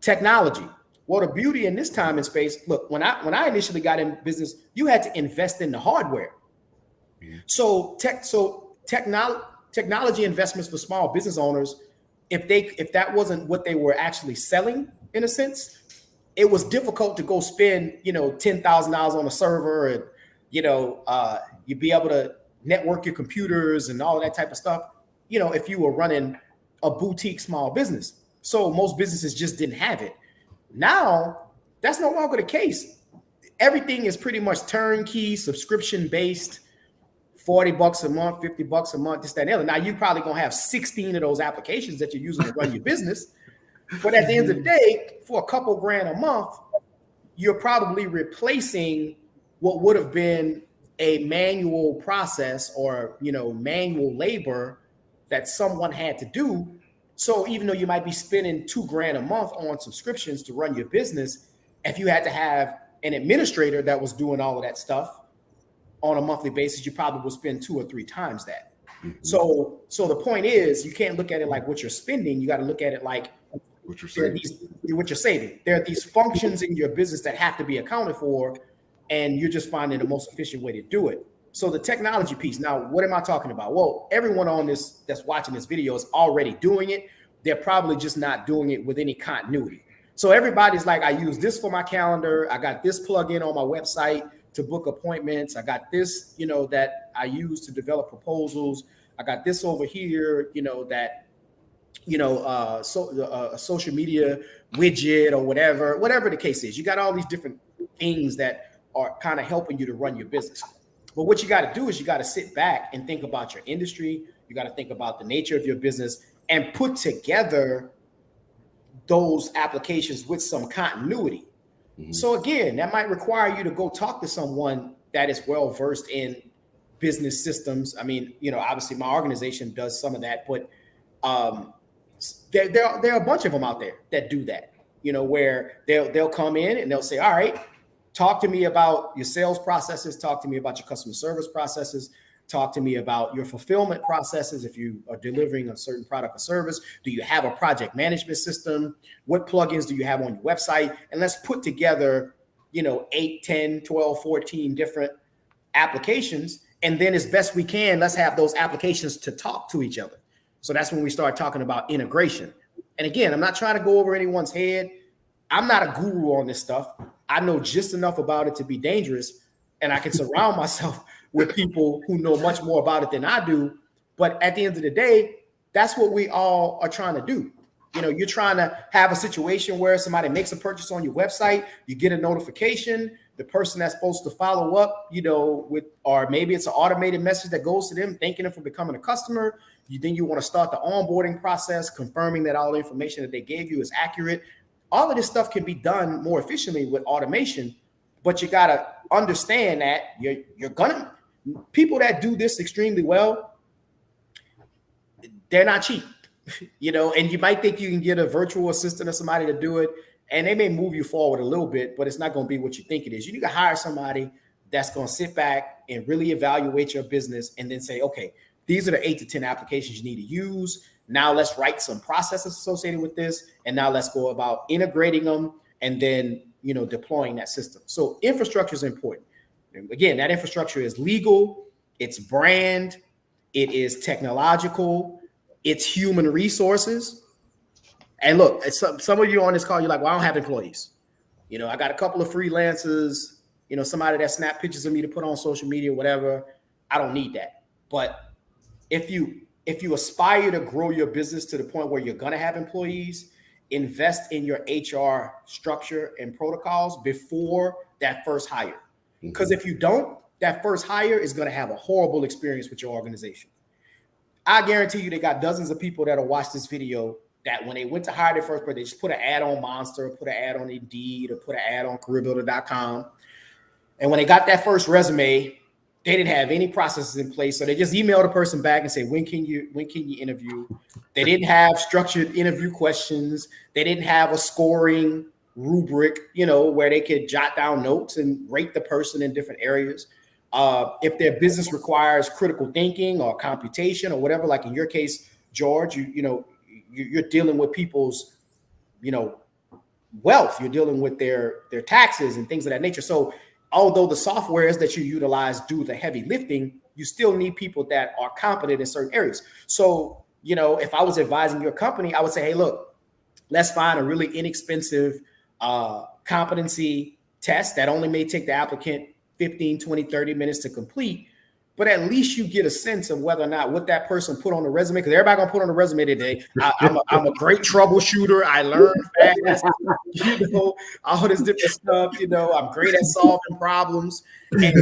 Technology. Well, the beauty in this time and space, look, when I initially got in business, you had to invest in the hardware. Mm-hmm. So technology investments for small business owners, if that wasn't what they were actually selling, in a sense, it was difficult to go spend, $10,000 on a server and, you'd be able to network your computers and all that type of stuff, if you were running a boutique small business. So most businesses just didn't have it. Now, that's no longer the case. Everything is pretty much turnkey, subscription-based, $40 a month, $50 a month, this, that, and the other. Now, you're probably going to have 16 of those applications that you're using to run your business. But at the end of the day, for a couple grand a month, you're probably replacing what would have been a manual process or, manual labor that someone had to do. So even though you might be spending $2,000 a month on subscriptions to run your business, if you had to have an administrator that was doing all of that stuff on a monthly basis, you probably would spend 2 or 3 times that. Mm-hmm. So the point is, you can't look at it like what you're spending. You got to look at it like what you're saving. There are these functions in your business that have to be accounted for, and you're just finding the most efficient way to do it. So the technology piece. Now, what am I talking about? Well, everyone on this that's watching this video is already doing it. They're probably just not doing it with any continuity. So everybody's like, I use this for my calendar. I got this plugin on my website to book appointments. I got this, that I use to develop proposals. I got this over here, that, a social media widget or whatever the case is. You got all these different things that are kind of helping you to run your business. But what you got to do is you got to sit back and think about your industry. You got to think about the nature of your business and put together those applications with some continuity. Mm-hmm. So again, that might require you to go talk to someone that is well-versed in business systems. I mean, obviously my organization does some of that, but there are a bunch of them out there that do that, where they'll come in and they'll say, all right, talk to me about your sales processes, talk to me about your customer service processes, talk to me about your fulfillment processes. If you are delivering a certain product or service, do you have a project management system? What plugins do you have on your website? And let's put together, 8, 10, 12, 14 different applications. And then as best we can, let's have those applications to talk to each other. So that's when we start talking about integration. And again, I'm not trying to go over anyone's head. I'm not a guru on this stuff. I know just enough about it to be dangerous, and I can surround myself with people who know much more about it than I do. But at the end of the day, that's what we all are trying to do. You're trying to have a situation where somebody makes a purchase on your website, you get a notification, the person that's supposed to follow up, or maybe it's an automated message that goes to them, thanking them for becoming a customer. Then you want to start the onboarding process, confirming that all the information that they gave you is accurate. All of this stuff can be done more efficiently with automation, but you got to understand that people that do this extremely well, they're not cheap, and you might think you can get a virtual assistant or somebody to do it, and they may move you forward a little bit, but it's not going to be what you think it is. You need to hire somebody that's going to sit back and really evaluate your business and then say, okay, these are the 8 to 10 applications you need to use. Now let's write some processes associated with this. And now let's go about integrating them and then, deploying that system. So infrastructure is important. And again, that infrastructure is legal, it's brand, it is technological, it's human resources. And look, some of you on this call, you're like, well, I don't have employees. I got a couple of freelancers, somebody that snap pictures of me to put on social media, whatever. I don't need that. But if you aspire to grow your business to the point where you're going to have employees, invest in your HR structure and protocols before that first hire. Because if you don't, that first hire is going to have a horrible experience with your organization. I guarantee you they got dozens of people that'll watch this video that when they went to hire their first person, they just put an ad on Monster, put an ad on Indeed, or put an ad on careerbuilder.com. And when they got that first resume, they didn't have any processes in place. So they just emailed a person back and say, when can you interview? They didn't have structured interview questions. They didn't have a scoring rubric, where they could jot down notes and rate the person in different areas. If their business requires critical thinking or computation or whatever, like in your case, George, you're dealing with people's, wealth. You're dealing with their taxes and things of that nature. So although the softwares that you utilize do the heavy lifting, you still need people that are competent in certain areas. So, if I was advising your company, I would say, hey, look, let's find a really inexpensive competency test that only may take the applicant 15, 20, 30 minutes to complete. But at least you get a sense of whether or not what that person put on the resume, because everybody gonna put on the resume today. I'm a great troubleshooter. I learn fast, all this different stuff. I'm great at solving problems. And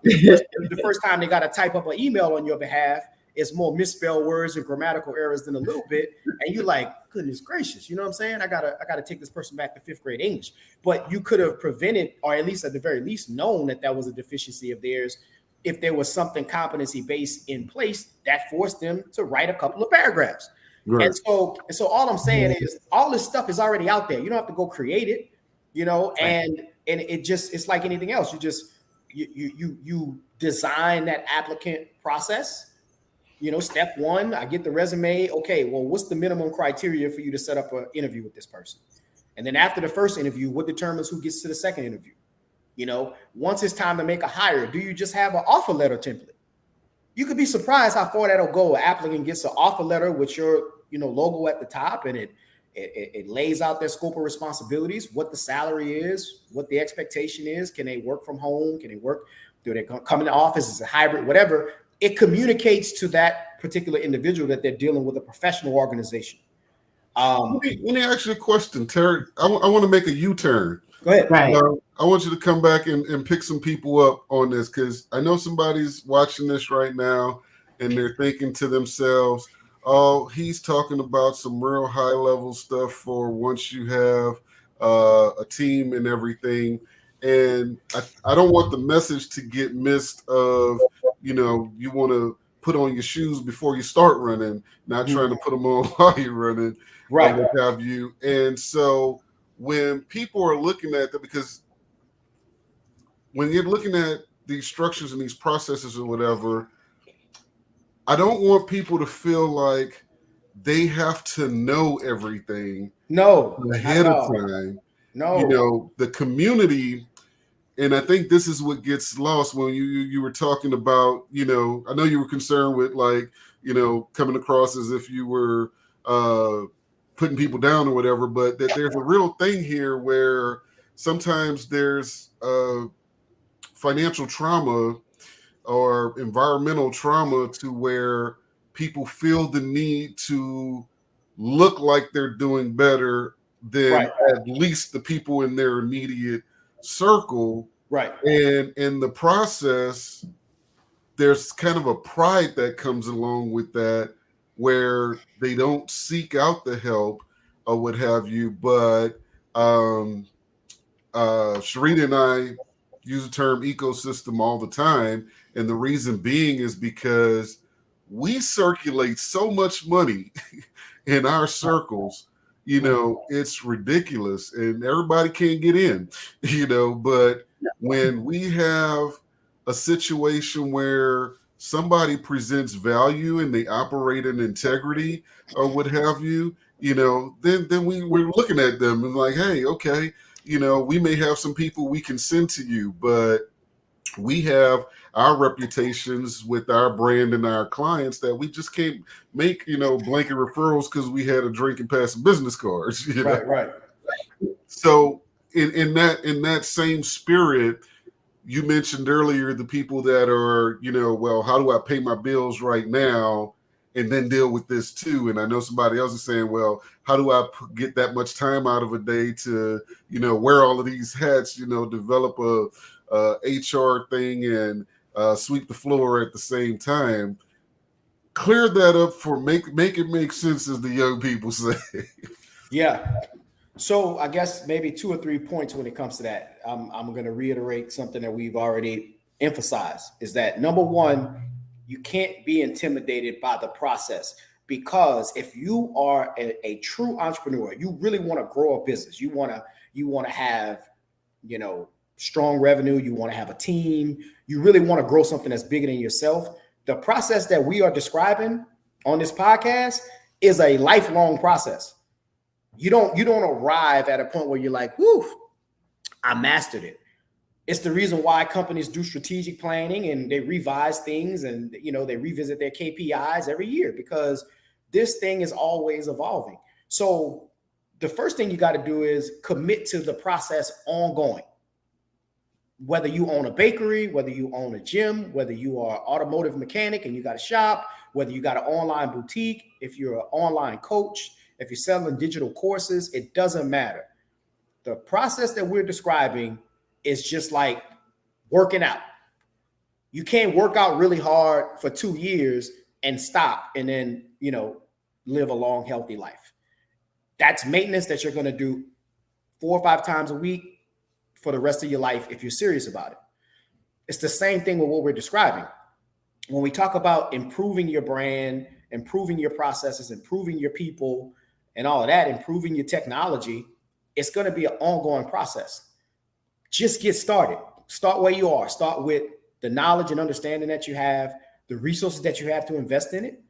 the first time they got to type up an email on your behalf, it's more misspelled words and grammatical errors than a little bit. And you're like, goodness gracious, you know what I'm saying? I gotta take this person back to 5th grade English. But you could have prevented, or at least at the very least known that was a deficiency of theirs, if there was something competency-based in place that forced them to write a couple of paragraphs. Right. And so all I'm saying is all this stuff is already out there. You don't have to go create it, and it's like anything else. You design that applicant process. Step one, I get the resume. Okay, well, what's the minimum criteria for you to set up an interview with this person? And then after the first interview, what determines who gets to the second interview? Once it's time to make a hire, do you just have an offer letter template? You could be surprised how far that'll go. An applicant gets an offer letter with your, logo at the top, and it lays out their scope of responsibilities, what the salary is, what the expectation is. Can they work from home? Can they work? Do they come in the office? Is it hybrid? Whatever. It communicates to that particular individual that they're dealing with a professional organization. Let me ask you a question, Terry. I want to make a U-turn. Go ahead. Right. I want you to come back and pick some people up on this, because I know somebody's watching this right now and they're thinking to themselves, oh, he's talking about some real high level stuff for once you have a team and everything. And I don't want the message to get missed of, you want to put on your shoes before you start running, not trying to put them on while you're running, right? What have you. And so when people are looking at that, because when you're looking at these structures and these processes or whatever, I don't want people to feel like they have to know everything ahead of time. No. The community, and I think this is what gets lost when you were talking about, I know you were concerned with coming across as if you were putting people down or whatever, but that there's a real thing here where sometimes there's financial trauma or environmental trauma to where people feel the need to look like they're doing better than at least the people in their immediate circle. Right. And in the process, there's kind of a pride that comes along with that, where they don't seek out the help or what have you. But Sharita and I use the term ecosystem all the time. And the reason being is because we circulate so much money in our circles, it's ridiculous, and everybody can't get in, but when we have a situation where somebody presents value and they operate in integrity or what have you, then we're looking at them and like, hey, okay, we may have some people we can send to you, but we have our reputations with our brand and our clients that we just can't make, blanket referrals because we had a drink and pass some business cards. Right. So in that same spirit, you mentioned earlier the people that are, well, how do I pay my bills right now and then deal with this too? And I know somebody else is saying, well, how do I get that much time out of a day to, wear all of these hats, develop a HR thing and sweep the floor at the same time? Clear that up for make it make sense, as the young people say. Yeah. So I guess maybe 2 or 3 points when it comes to that. I'm going to reiterate something that we've already emphasized, is that number one, you can't be intimidated by the process, because if you are a true entrepreneur, you really want to grow a business. You want to have, strong revenue. You want to have a team. You really want to grow something that's bigger than yourself. The process that we are describing on this podcast is a lifelong process. You don't arrive at a point where you're like, whoo, I mastered it. It's the reason why companies do strategic planning and they revise things and, they revisit their KPIs every year, because this thing is always evolving. So the first thing you got to do is commit to the process ongoing. Whether you own a bakery, whether you own a gym, whether you are an automotive mechanic and you got a shop, whether you got an online boutique, if you're an online coach, if you're selling digital courses, it doesn't matter. The process that we're describing is just like working out. You can't work out really hard for 2 years and stop and then, live a long, healthy life. That's maintenance that you're going to do 4 or 5 times a week for the rest of your life if you're serious about it. It's the same thing with what we're describing. When we talk about improving your brand, improving your processes, improving your people, and all of that, improving your technology, it's going to be an ongoing process. Just get started. Start where you are. Start with the knowledge and understanding that you have, the resources that you have to invest in it,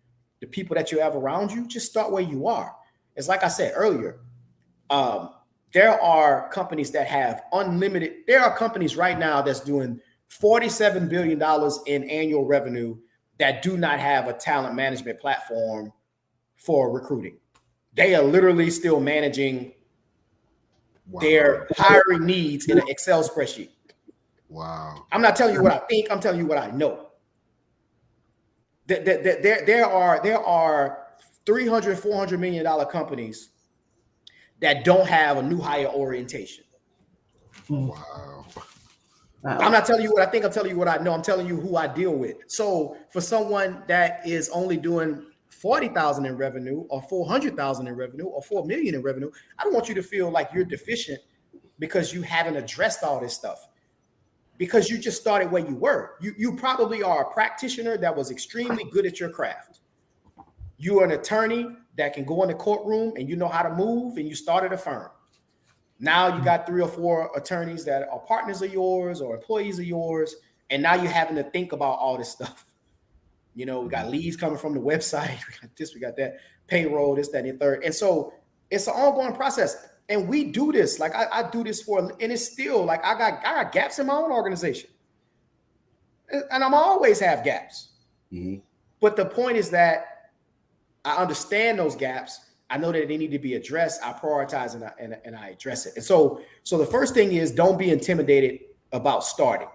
the people that you have around you. Just start where you are. It's like I said earlier, There are companies that have unlimited. There are companies right now that's doing $47 billion in annual revenue that do not have a talent management platform for recruiting. They are literally still managing their hiring needs in an Excel spreadsheet. Wow. I'm not telling you what I think. I'm telling you what I know. There are $300, $400 million companies that don't have a new hire orientation. Wow. I'm not telling you what I think. I'm telling you what I know. I'm telling you who I deal with. So for someone that is only doing 40,000 in revenue or 400,000 in revenue or 4 million in revenue, I don't want you to feel like you're deficient because you haven't addressed all this stuff, because you just started where you were. You probably are a practitioner that was extremely good at your craft. You are an attorney that can go in the courtroom and you know how to move, and you started a firm. Now you got 3 or 4 attorneys that are partners of yours or employees of yours, and now you're having to think about all this stuff. You know, we got leads coming from the website, we got this, we got that, payroll, this, that, and the third. And so it's an ongoing process. And we do this, like I do this for, and it's still like I got gaps in my own organization. And I'm always have gaps. Mm-hmm. But the point is that I understand those gaps. I know that they need to be addressed. I prioritize and I address it. And so the first thing is, don't be intimidated about starting.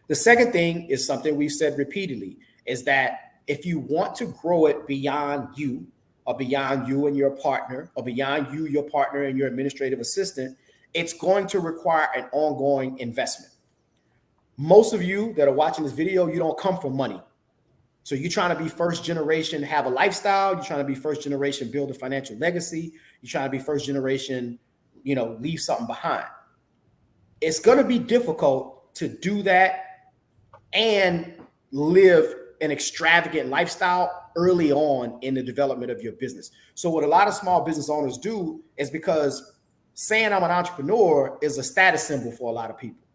The second thing is something we've said repeatedly, is that if you want to grow it beyond you, or beyond you and your partner, or beyond you, your partner, and your administrative assistant, it's going to require an ongoing investment. Most of you that are watching this video, you don't come from money. So you're trying to be first generation, have a lifestyle. You're trying to be first generation, build a financial legacy. You're trying to be first generation, leave something behind. It's going to be difficult to do that and live an extravagant lifestyle early on in the development of your business. So what a lot of small business owners do is, because saying I'm an entrepreneur is a status symbol for a lot of people.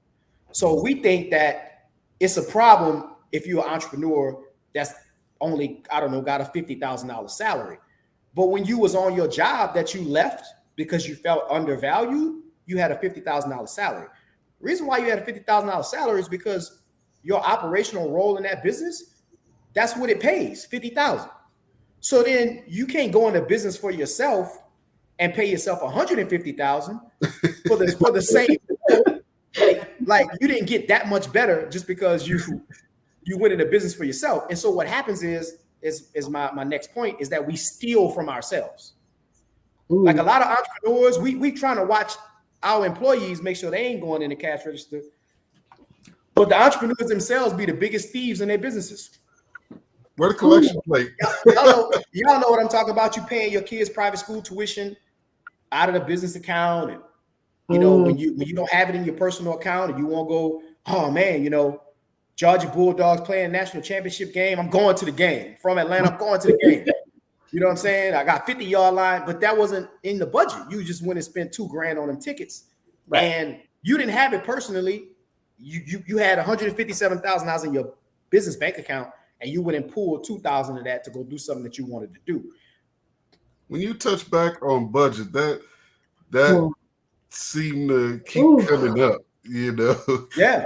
So we think that it's a problem if you're an entrepreneur that's only, got a $50,000 salary. But when you was on your job that you left because you felt undervalued, you had a $50,000 salary. The reason why you had a $50,000 salary is because your operational role in that business, that's what it pays, $50,000. So then you can't go into business for yourself and pay yourself $150,000 for the same. Like you didn't get that much better just because you went into business for yourself. And so what happens is my next point is that we steal from ourselves. Ooh. Like a lot of entrepreneurs, we trying to watch our employees make sure they ain't going in the cash register. But the entrepreneurs themselves be the biggest thieves in their businesses. Where the collection plate? Y'all know what I'm talking about. You paying your kids' private school tuition out of the business account, and when you don't have it in your personal account, and you won't go, oh man, Georgia Bulldogs playing national championship game. I'm going to the game from Atlanta. I'm going to the game. You know what I'm saying? I got 50-yard line, but that wasn't in the budget. You just went and spent $2,000 on them tickets, right? And you didn't have it personally. You had $157,000 in your business bank account, and you went and pulled $2,000 of that to go do something that you wanted to do. When you touch back on budget, that seemed to keep coming up, Yeah.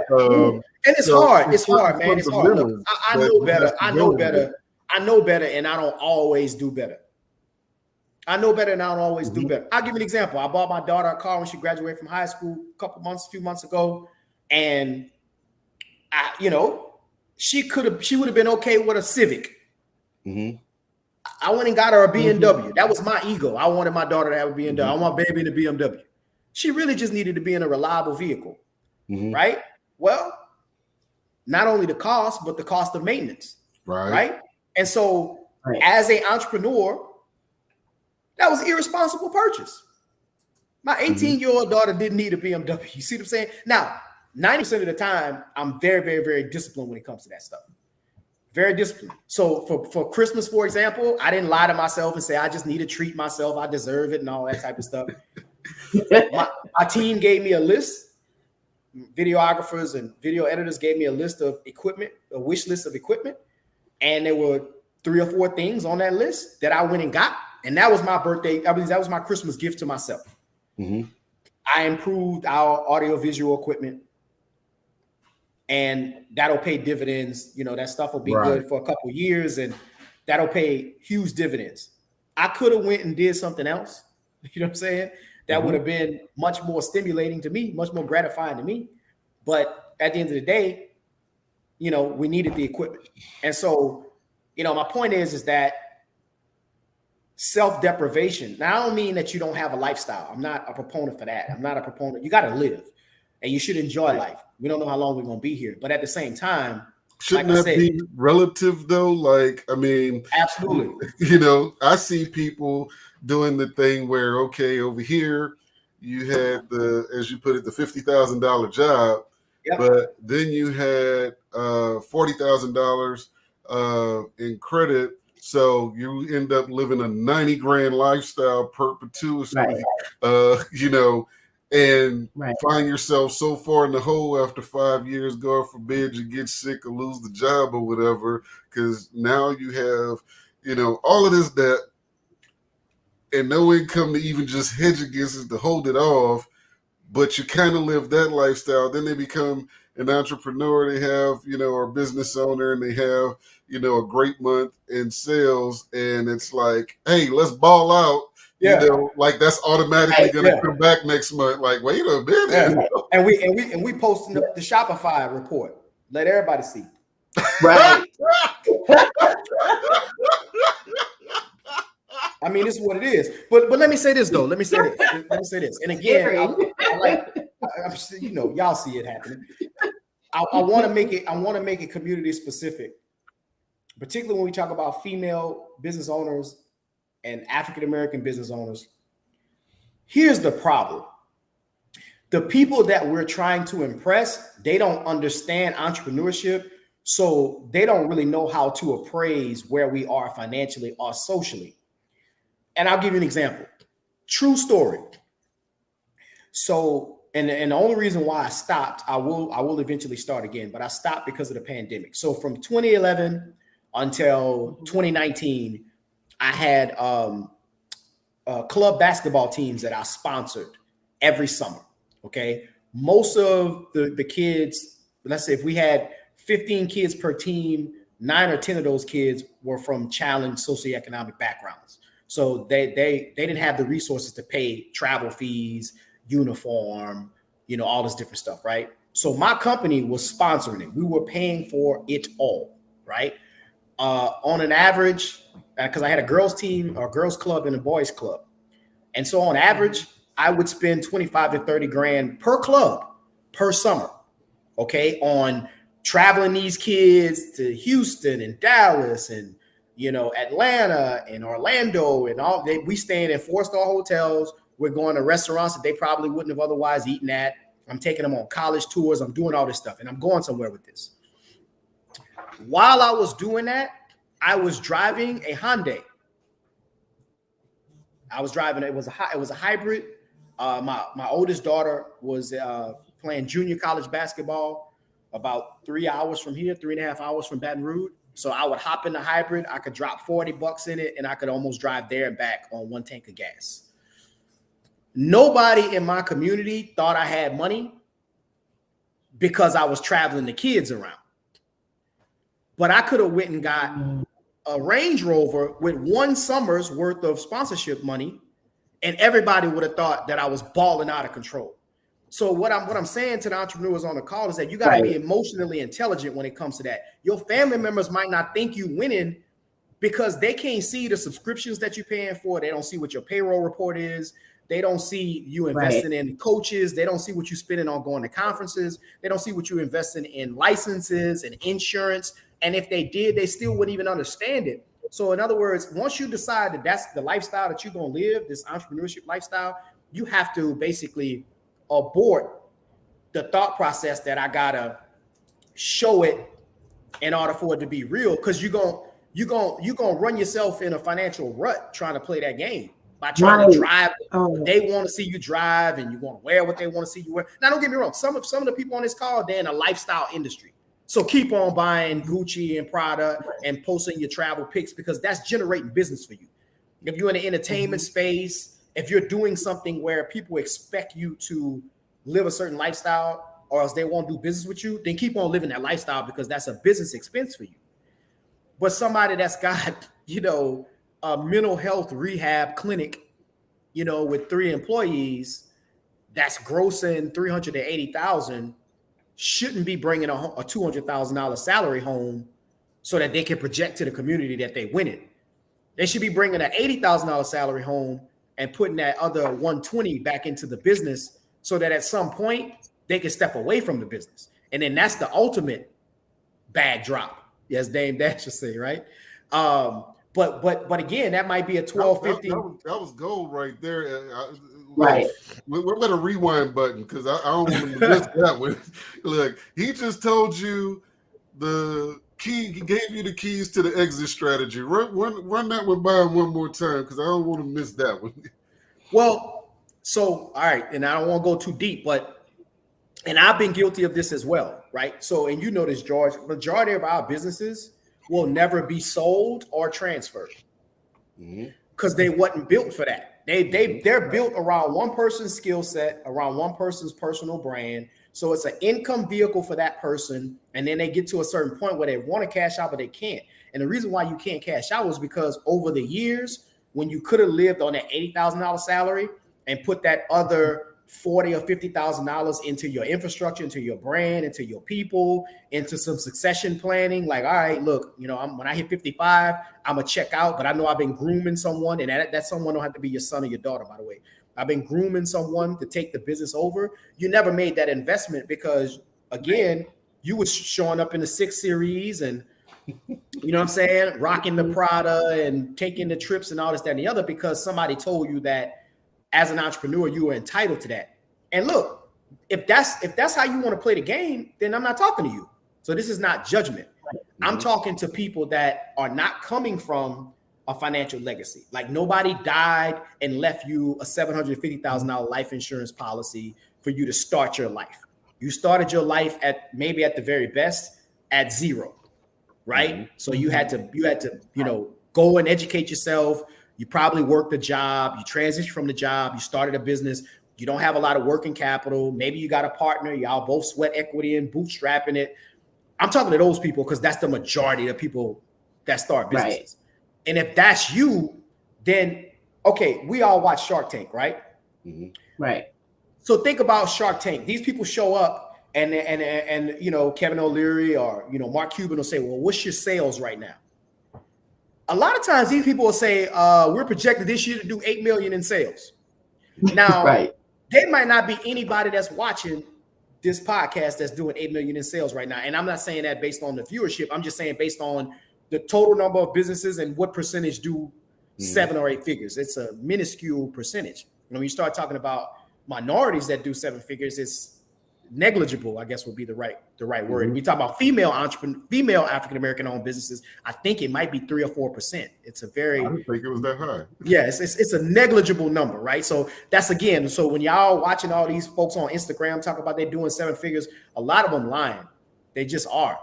And it's hard. It's hard, man. It's hard. Look, I know better. I know better, and I don't always do better. Do better. I'll give you an example. I bought my daughter a car when she graduated from high school a few months ago, and she would have been okay with a Civic. Mm-hmm. I went and got her a BMW. Mm-hmm. That was my ego. I wanted my daughter to have a BMW. Mm-hmm. I want baby in a BMW. She really just needed to be in a reliable vehicle, right? Well, not only the cost, but the cost of maintenance, right? And so, as an entrepreneur, that was an irresponsible purchase. My 18-year-old daughter didn't need a BMW. You see what I'm saying? Now, 90% of the time, I'm very, very, very disciplined when it comes to that stuff. Very disciplined. So for Christmas, for example, I didn't lie to myself and say, I just need to treat myself. I deserve it and all that type of stuff. My team gave me a list. Videographers and video editors gave me a list of equipment, a wish list of equipment. And there were 3 or 4 things on that list that I went and got. And that was my birthday. That was my Christmas gift to myself. I improved our audiovisual equipment, and that'll pay dividends. You know, that stuff will be good for a couple of years, and that'll pay huge dividends. I could have went and did something else. You know what I'm saying? That would have been much more stimulating to me, much more gratifying to me. But at the end of the day, you know, we needed the equipment. And so, you know, my point is that self-deprivation. Now, I don't mean that you don't have a lifestyle. I'm not a proponent for that. I'm not a proponent. You got to live, and you should enjoy life. We don't know how long we're going to be here. But at the same time, shouldn't that be relative though? Like, I mean, absolutely. You know, I see people doing the thing where, okay, over here you had the, as you put it, the $50,000 job, but then you had $40,000 in credit, so you end up living a 90 grand lifestyle perpetuously, you know, and find yourself so far in the hole after 5 years, God forbid you get sick or lose the job or whatever, because now you have, you know, all of this debt and no income to even just hedge against it, to hold it off, but you kind of live that lifestyle. Then they become an entrepreneur, they have, you know, or a business owner, and they have, you know, a great month in sales, and it's like, hey, let's ball out. You know, like that's automatically gonna come back next month. Like, wait a minute. And we posting the Shopify report. Let everybody see. Right. I mean, this is what it is. But let me say this though. Let me say this. And again, you know, y'all see it happening. I want to make it community specific, particularly when we talk about female business owners and African-American business owners. Here's the problem. The people that we're trying to impress, they don't understand entrepreneurship, so they don't really know how to appraise where we are financially or socially. And I'll give you an example. True story. So, and the only reason why I stopped, I will eventually start again, but I stopped because of the pandemic. So from 2011 until 2019, I had club basketball teams that I sponsored every summer. Okay. Most of the kids, let's say if we had 15 kids per team, 9 or 10 of those kids were from challenged socioeconomic backgrounds. So they didn't have the resources to pay travel fees, uniform, you know, all this different stuff. Right. So my company was sponsoring it. We were paying for it all. Right. On an average, because I had a girls team, or girls club, and a boys club. And so on average, I would spend 25 to 30 grand per club per summer, okay, on traveling these kids to Houston and Dallas and, you know, Atlanta and Orlando and all. We staying in 4-star hotels. We're going to restaurants that they probably wouldn't have otherwise eaten at. I'm taking them on college tours. I'm doing all this stuff, and I'm going somewhere with this. While I was doing that, I was driving a Hyundai. I was driving. It was a hybrid. My oldest daughter was playing junior college basketball about 3 hours from here, 3.5 hours from Baton Rouge. So I would hop in the hybrid. I could drop $40 in it, and I could almost drive there and back on 1 tank of gas. Nobody in my community thought I had money because I was traveling the kids around. But I could have went and got a Range Rover with 1 summer's worth of sponsorship money, and everybody would have thought that I was balling out of control. So what I'm saying to the entrepreneurs on the call is that you got to be emotionally intelligent when it comes to that. Your family members might not think you winning because they can't see the subscriptions that you're paying for. They don't see what your payroll report is. They don't see you investing in coaches. They don't see what you're spending on going to conferences. They don't see what you're investing in licenses and insurance. And if they did, they still wouldn't even understand it. So in other words, once you decide that that's the lifestyle that you're going to live, this entrepreneurship lifestyle, you have to basically abort the thought process that I got to show it in order for it to be real. Because you're gonna run yourself in a financial rut trying to play that game by trying to drive. They want to see you drive, and you want to wear what they want to see you wear. Now, don't get me wrong. Some of the people on this call, they're in a lifestyle industry. So keep on buying Gucci and Prada and posting your travel pics because that's generating business for you. If you're in the entertainment space, if you're doing something where people expect you to live a certain lifestyle or else they won't do business with you, then keep on living that lifestyle because that's a business expense for you. But somebody that's got, a mental health rehab clinic, with 3 employees that's grossing $380,000 shouldn't be bringing a $200,000 salary home so that they can project to the community that they win it. They should be bringing an $80,000 salary home and putting that other $120,000 back into the business so that at some point they can step away from the business. And then that's the ultimate bad drop, as Dame Dash should say, right? But again, that might be a 12, 15. That was gold right there. Right. We're going to rewind button because I don't want to miss that one. Look, he just told you the key. He gave you the keys to the exit strategy. Run that one by him one more time because I don't want to miss that one. Well, so, all right. And I don't want to go too deep, and I've been guilty of this as well, right? So, and you know this, George, majority of our businesses will never be sold or transferred because they wasn't built for that. They're built around one person's skill set, around one person's personal brand. So it's an income vehicle for that person. And then they get to a certain point where they want to cash out, but they can't. And the reason why you can't cash out is because over the years, when you could have lived on that $80,000 salary and put that other $40,000 or $50,000 into your infrastructure, into your brand, into your people, into some succession planning. Like, all right, look, when I hit 55, I'm gonna check out, but I know I've been grooming someone, and that someone don't have to be your son or your daughter, by the way. I've been grooming someone to take the business over. You never made that investment because, again, you was showing up in the 6 Series and, rocking the Prada and taking the trips and all this, that, and the other because somebody told you that as an entrepreneur, you are entitled to that. And look, if that's how you want to play the game, then I'm not talking to you. So this is not judgment. I'm talking to people that are not coming from a financial legacy. Like nobody died and left you a $750,000 life insurance policy for you to start your life. You started your life at the very best at 0, right? So you had to go and educate yourself. You probably worked a job, you transitioned from the job, you started a business, you don't have a lot of working capital. Maybe you got a partner, y'all both sweat equity and bootstrapping it. I'm talking to those people because that's the majority of people that start businesses. Right. And if that's you, then, okay, we all watch Shark Tank, right? Right. So think about Shark Tank. These people show up and Kevin O'Leary or, Mark Cuban will say, well, what's your sales right now? A lot of times these people will say, we're projected this year to do 8 million in sales. Now, right. There might not be anybody that's watching this podcast that's doing 8 million in sales right now. And I'm not saying that based on the viewership. I'm just saying based on the total number of businesses and what percentage do 7 or 8 figures. It's a minuscule percentage. When you start talking about minorities that do 7 figures, it's negligible, I guess would be the right word. We talk about female African-American owned businesses. I think it might be 3 or 4%. It's a very, I didn't think it was that high. Yeah, it's a negligible number, right? So that's again, so when y'all watching all these folks on Instagram talk about they're doing 7 figures, a lot of them lying. They just are.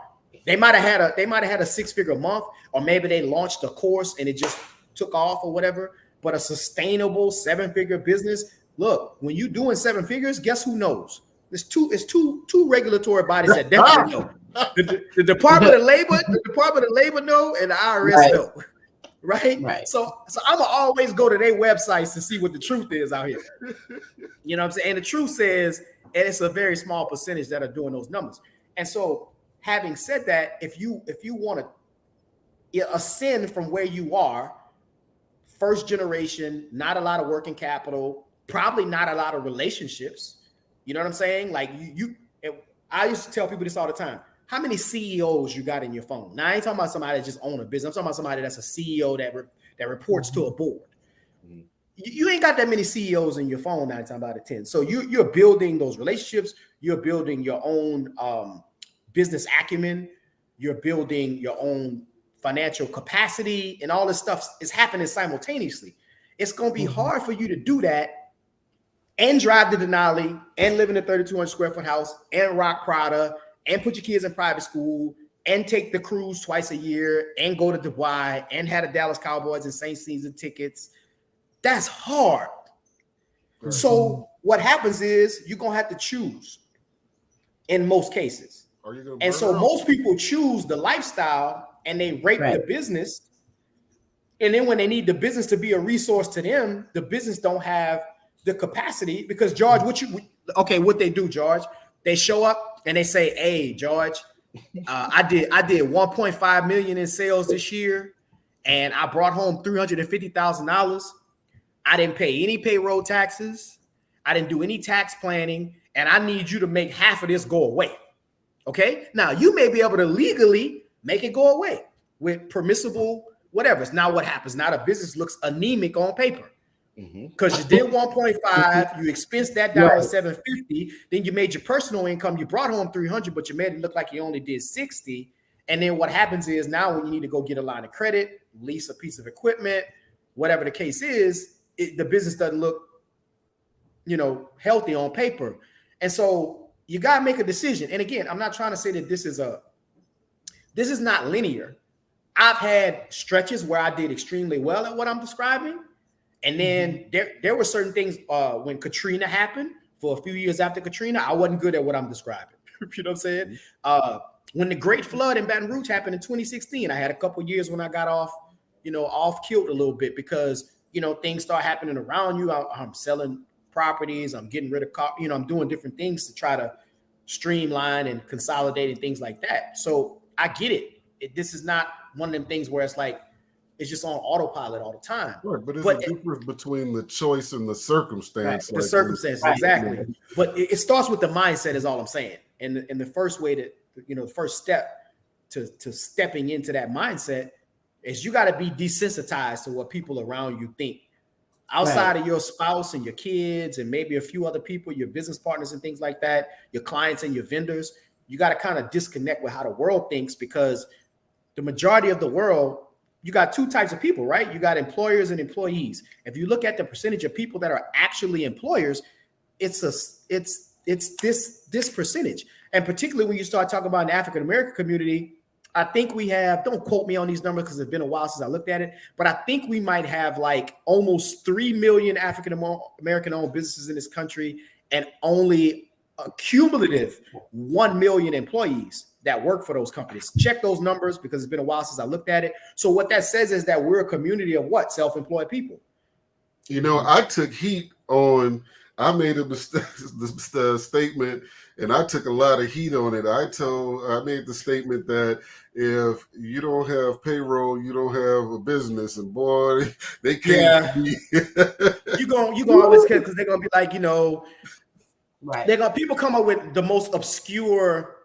They might have had a 6-figure month, or maybe they launched a course and it just took off or whatever. But a sustainable 7-figure business, look, when you're doing 7 figures, guess who knows? It's two regulatory bodies that definitely know. The Department of Labor know, and the IRS know. Right? So I'm gonna always go to their websites to see what the truth is out here. You know what I'm saying? And the truth says, and it's a very small percentage that are doing those numbers. And so, having said that, if you want to ascend from where you are, first generation, not a lot of working capital, probably not a lot of relationships. You know what I'm saying? Like I used to tell people this all the time. How many CEOs you got in your phone? Now, I ain't talking about somebody that just own a business. I'm talking about somebody that's a CEO that reports to a board. You ain't got that many CEOs in your phone 9 times out of 10. So you're building those relationships. You're building your own business acumen. You're building your own financial capacity, and all this stuff is happening simultaneously. It's going to be hard for you to do that and drive to Denali and live in a 3,200 square foot house and rock Prada and put your kids in private school and take the cruise twice a year and go to Dubai and have the Dallas Cowboys and Saints season tickets. That's hard. So what happens is you're gonna have to choose in most cases. And so most people choose the lifestyle and they rape the business. And then when they need the business to be a resource to them, the business don't have the capacity because George, what they do, George, they show up and they say, hey, George, I did 1.5 million in sales this year and I brought home $350,000. I didn't pay any payroll taxes. I didn't do any tax planning. And I need you to make half of this go away. Okay. Now you may be able to legally make it go away with permissible whatever. Now what happens? Now the business looks anemic on paper because you did 1.5, you expensed that down to 750. Then you made your personal income. You brought home 300, but you made it look like you only did 60. And then what happens is now when you need to go get a line of credit, lease a piece of equipment, whatever the case is, the business doesn't look, healthy on paper. And so you got to make a decision. And again, I'm not trying to say that this is not linear. I've had stretches where I did extremely well at what I'm describing. And then there were certain things when Katrina happened, for a few years after Katrina, I wasn't good at what I'm describing. You know what I'm saying? When the Great Flood in Baton Rouge happened in 2016, I had a couple of years when I got off kilt a little bit because, things start happening around you. I'm selling properties. I'm getting rid of I'm doing different things to try to streamline and consolidate and things like that. So I get it. This is not one of them things where it's like, it's just on autopilot all the time. Right, but it's a difference between the choice and the circumstance. Right, the circumstances, exactly. But it starts with the mindset is all I'm saying. And the first way to, the first step to stepping into that mindset is you got to be desensitized to what people around you think. Outside of your spouse and your kids and maybe a few other people, your business partners and things like that, your clients and your vendors, you got to kind of disconnect with how the world thinks because the majority of the world, you got two types of people, right? You got employers and employees. If you look at the percentage of people that are actually employers, it's this percentage. And particularly when you start talking about an African-American community, I think we have, don't quote me on these numbers because it's been a while since I looked at it, but I think we might have like almost 3 million African-American owned businesses in this country and only a cumulative 1 million employees that work for those companies. Check those numbers because it's been a while since I looked at it. So what that says is that we're a community of what? Self-employed people. I took heat on, I made the statement and I took a lot of heat on it. I made the statement that if you don't have payroll, you don't have a business, and boy, they can't be. you gonna always care because they're gonna be like, people come up with the most obscure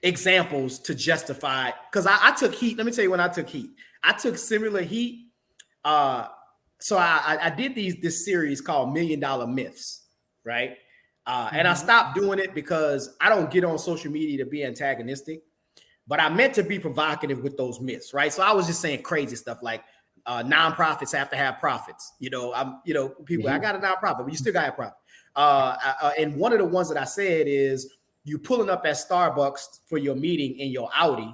examples to justify. Because I took heat. Let me tell you when I took heat. I took similar heat. So I did this series called $1 Million Myths, right? And I stopped doing it because I don't get on social media to be antagonistic, but I meant to be provocative with those myths, right? So I was just saying crazy stuff like nonprofits have to have profits. People, I got a nonprofit, but you still got a profit. And one of the ones that I said is you pulling up at Starbucks for your meeting in your Audi.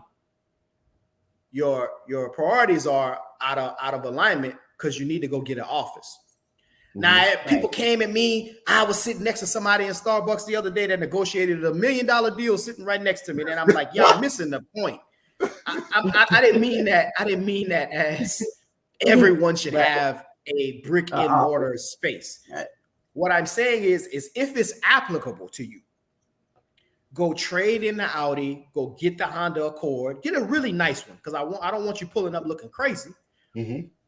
Your priorities are out of alignment because you need to go get an office. Now, people came at me. I was sitting next to somebody in Starbucks the other day that negotiated a $1 million deal sitting right next to me. And I'm like, y'all missing the point. I didn't mean that. I didn't mean that as everyone should have a brick and mortar space. What I'm saying is if it's applicable to you, go trade in the Audi, go get the Honda Accord, get a really nice one because I don't want you pulling up looking crazy.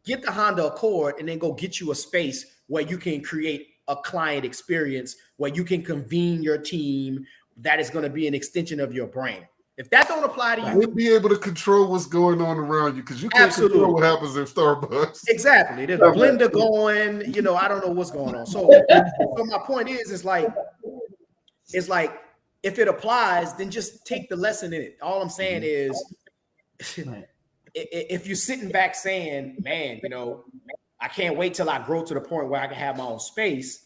Get the Honda Accord and then go get you a space where you can create a client experience, where you can convene your team that is going to be an extension of your brand. If that don't apply to you, you'll be able to control what's going on around you because you can't control what happens in Starbucks. Exactly. There's a blender going, I don't know what's going on. So my point is, it's like if it applies, then just take the lesson in it. All I'm saying is if you're sitting back saying, man, I can't wait till I grow to the point where I can have my own space.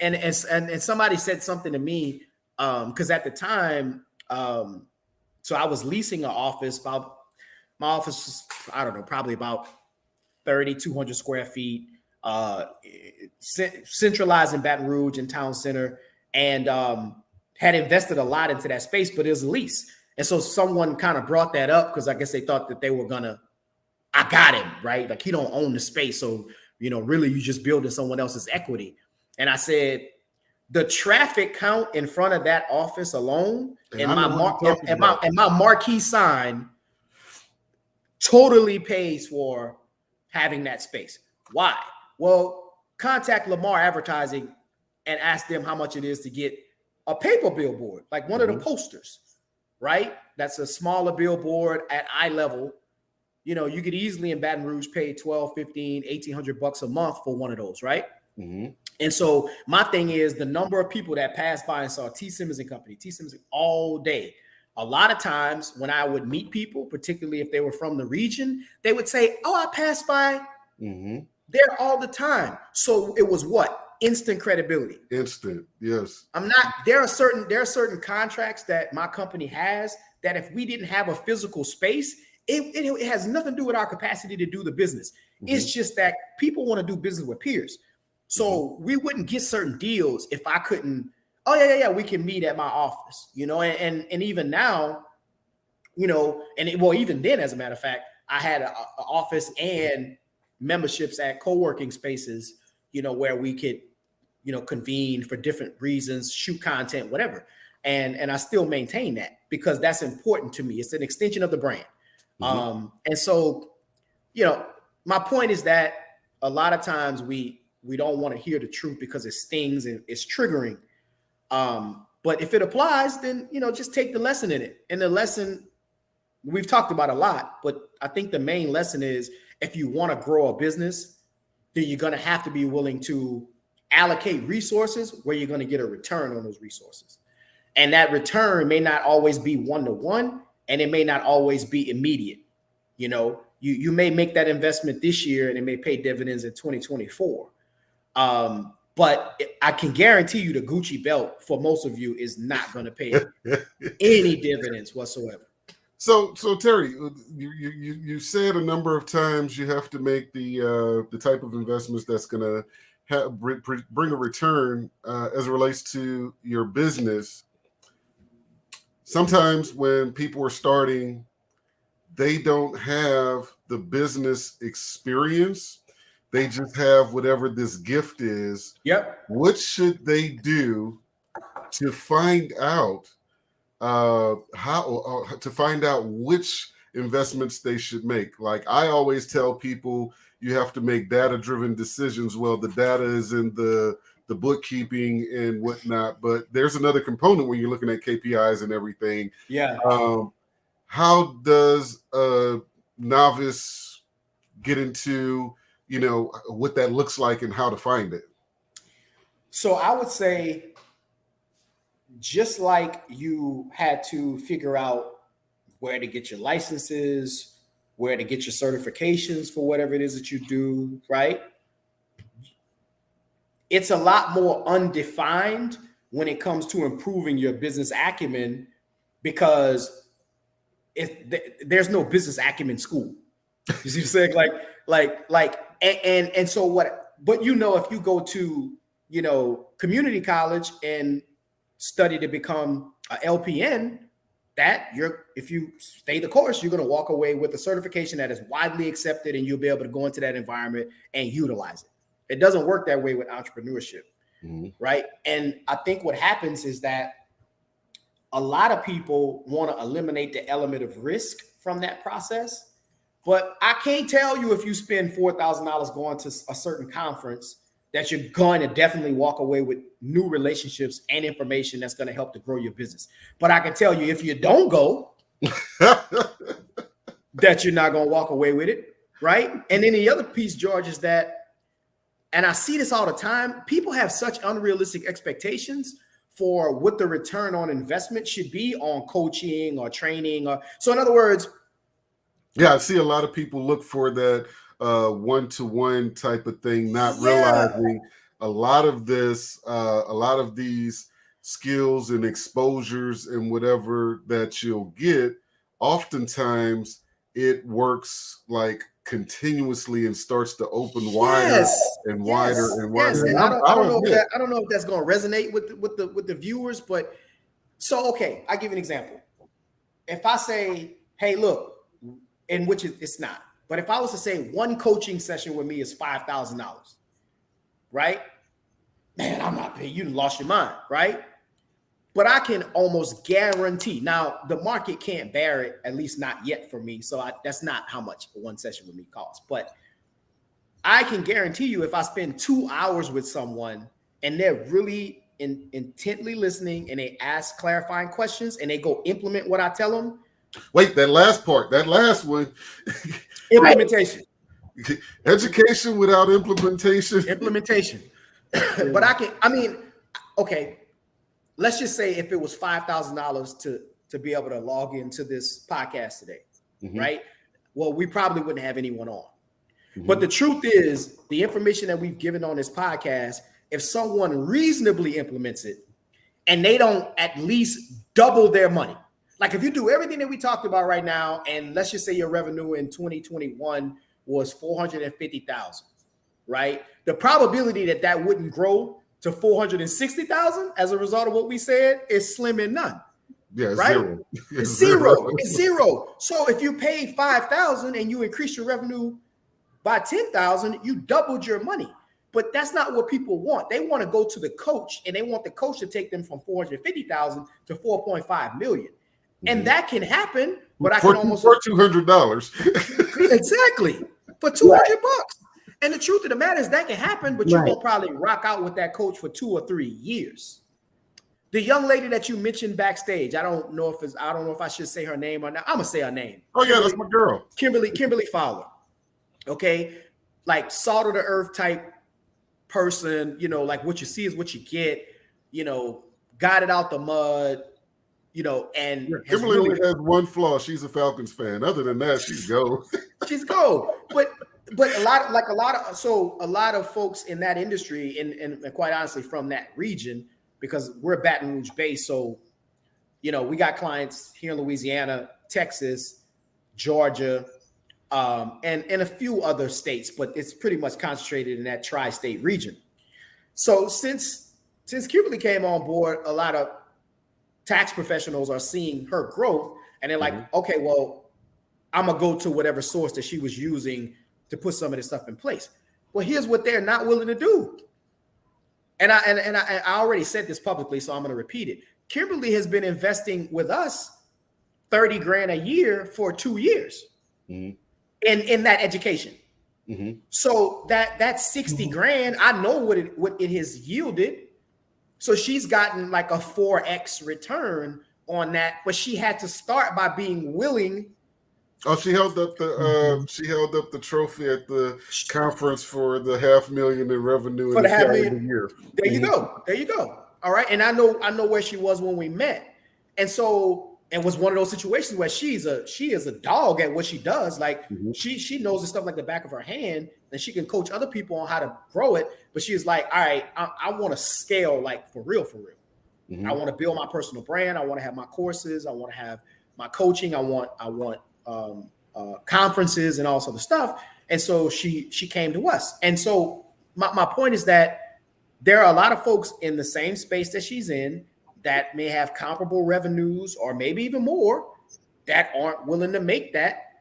And somebody said something to me because at the time, so I was leasing an office. My office was, I don't know, probably about 3,200 square feet. centralized in Baton Rouge and Town Center, and had invested a lot into that space, but it was a lease. And so someone kind of brought that up because I guess they thought that they were gonna, I got him, right? Like, he don't own the space. So, really you just building someone else's equity. And I said, the traffic count in front of that office alone and my marquee sign totally pays for having that space. Why? Well, contact Lamar Advertising and ask them how much it is to get a paper billboard, like one of the posters, right? That's a smaller billboard at eye level. You could easily in Baton Rouge pay $1,200, $1,500, $1,800 a month for one of those, right? Mm-hmm. And so my thing is the number of people that passed by and saw T. Simmons and Company, T. Simmons all day. A lot of times when I would meet people, particularly if they were from the region, they would say, "Oh, I passed by there all the time." So it was what? Instant credibility. Instant, yes. There are certain contracts that my company has that if we didn't have a physical space, it has nothing to do with our capacity to do the business. It's just that people want to do business with peers. So we wouldn't get certain deals if I couldn't, we can meet at my office, and even now, even then, as a matter of fact, I had an office and memberships at co-working spaces, where we could, convene for different reasons, shoot content, whatever. And I still maintain that because that's important to me. It's an extension of the brand. And so, my point is that a lot of times we don't want to hear the truth because it stings and it's triggering. But if it applies, then, just take the lesson in it. And the lesson we've talked about a lot, but I think the main lesson is if you want to grow a business, then you're going to have to be willing to allocate resources where you're going to get a return on those resources. And that return may not always be one-to-one, and it may not always be immediate. You may make that investment this year and it may pay dividends in 2024. But I can guarantee you the Gucci belt for most of you is not going to pay any dividends whatsoever. So Terry, you said a number of times you have to make the type of investments that's going to bring a return as it relates to your business. Sometimes when people are starting, they don't have the business experience. They just have whatever this gift is. Yep. What should they do to find out which investments they should make? Like I always tell people, you have to make data-driven decisions. Well, the data is in the bookkeeping and whatnot, but there's another component when you're looking at KPIs and everything. Yeah. How does a novice get into, what that looks like and how to find it? So I would say, just like you had to figure out where to get your licenses, where to get your certifications for whatever it is that you do, right? It's a lot more undefined when it comes to improving your business acumen because there's no business acumen school. You see what I'm saying? And so what, but if you go to, community college and study to become a LPN, if you stay the course, you're going to walk away with a certification that is widely accepted and you'll be able to go into that environment and utilize it. It doesn't work that way with entrepreneurship, right? And I think what happens is that a lot of people want to eliminate the element of risk from that process. But I can't tell you if you spend $4,000 going to a certain conference that you're going to definitely walk away with new relationships and information that's going to help to grow your business. But I can tell you if you don't go, that you're not going to walk away with it, right? And then the other piece, George, is that, and I see this all the time, people have such unrealistic expectations for what the return on investment should be on coaching or training. So in other words, yeah, I see a lot of people look for that one-to-one type of thing, not realizing a lot of these skills and exposures and whatever that you'll get, oftentimes it works like continuously and starts to open wider and wider and wider. And I don't know if that's going to resonate with the viewers, but so okay, I give you an example. If I say, hey, look, and which it's not, but if I was to say one coaching session with me is $5,000, right? Man, I'm not paying. You lost your mind, right? But I can almost guarantee. Now, the market can't bear it, at least not yet for me. So that's not how much one session with me costs. But I can guarantee you if I spend 2 hours with someone and they're really intently listening and they ask clarifying questions and they go implement what I tell them. Wait, that last part, that last one. Implementation. Education without implementation. Implementation. But okay. Let's just say if it was $5,000 to be able to log into this podcast today, right? Well, we probably wouldn't have anyone on. But the truth is, the information that we've given on this podcast, if someone reasonably implements it and they don't at least double their money, like if you do everything that we talked about right now, and let's just say your revenue in 2021 was $450,000, right? The probability that wouldn't grow to $460,000 as a result of what we said is slim and none. Yeah, right? Zero. It's zero. It's zero. So if you paid $5,000 and you increase your revenue by $10,000, you doubled your money. But that's not what people want. They want to go to the coach and they want the coach to take them from $450,000 to $4.5 million. And that can happen, but I can almost for $200. Exactly. For $200 bucks. And the truth of the matter is that can happen, but you're gonna probably rock out with that coach for 2 or 3 years. The young lady that you mentioned backstage, I don't know if I should say her name or not. I'm gonna say her name. Oh yeah, that's my girl. Kimberly Fowler. Okay, like salt of the earth type person, like what you see is what you get, got it out the mud, and Kimberly only has one flaw. She's a Falcons fan. Other than that, she's gold. She's gold. But a lot of folks in that industry and quite honestly from that region, because we're Baton Rouge based. So, we got clients here in Louisiana, Texas, Georgia, and a few other states, but it's pretty much concentrated in that tri-state region. So since Kimberly came on board, a lot of tax professionals are seeing her growth and they're like, okay, well, I'm gonna go to whatever source that she was using to put some of this stuff in place. Well, here's what they're not willing to do. And I already said this publicly, so I'm going to repeat it. Kimberly has been investing with us $30,000 a year for 2 years in that education. So that $60,000, I know what it has yielded. So she's gotten like a 4x return on that, but she had to start by being willing. Oh, she held up the trophy at the conference for the $500,000 in revenue in the calendar year. There you go. All right, and I know where she was when we met, and so it was one of those situations where she is a dog at what she does. Like she knows the stuff like the back of her hand, and she can coach other people on how to grow it. But she's like, all right, I want to scale like for real. I want to build my personal brand. I want to have my courses. I want to have my coaching. I want conferences and all sort of stuff. And so she came to us. And so my point is that there are a lot of folks in the same space that she's in that may have comparable revenues or maybe even more that aren't willing to make that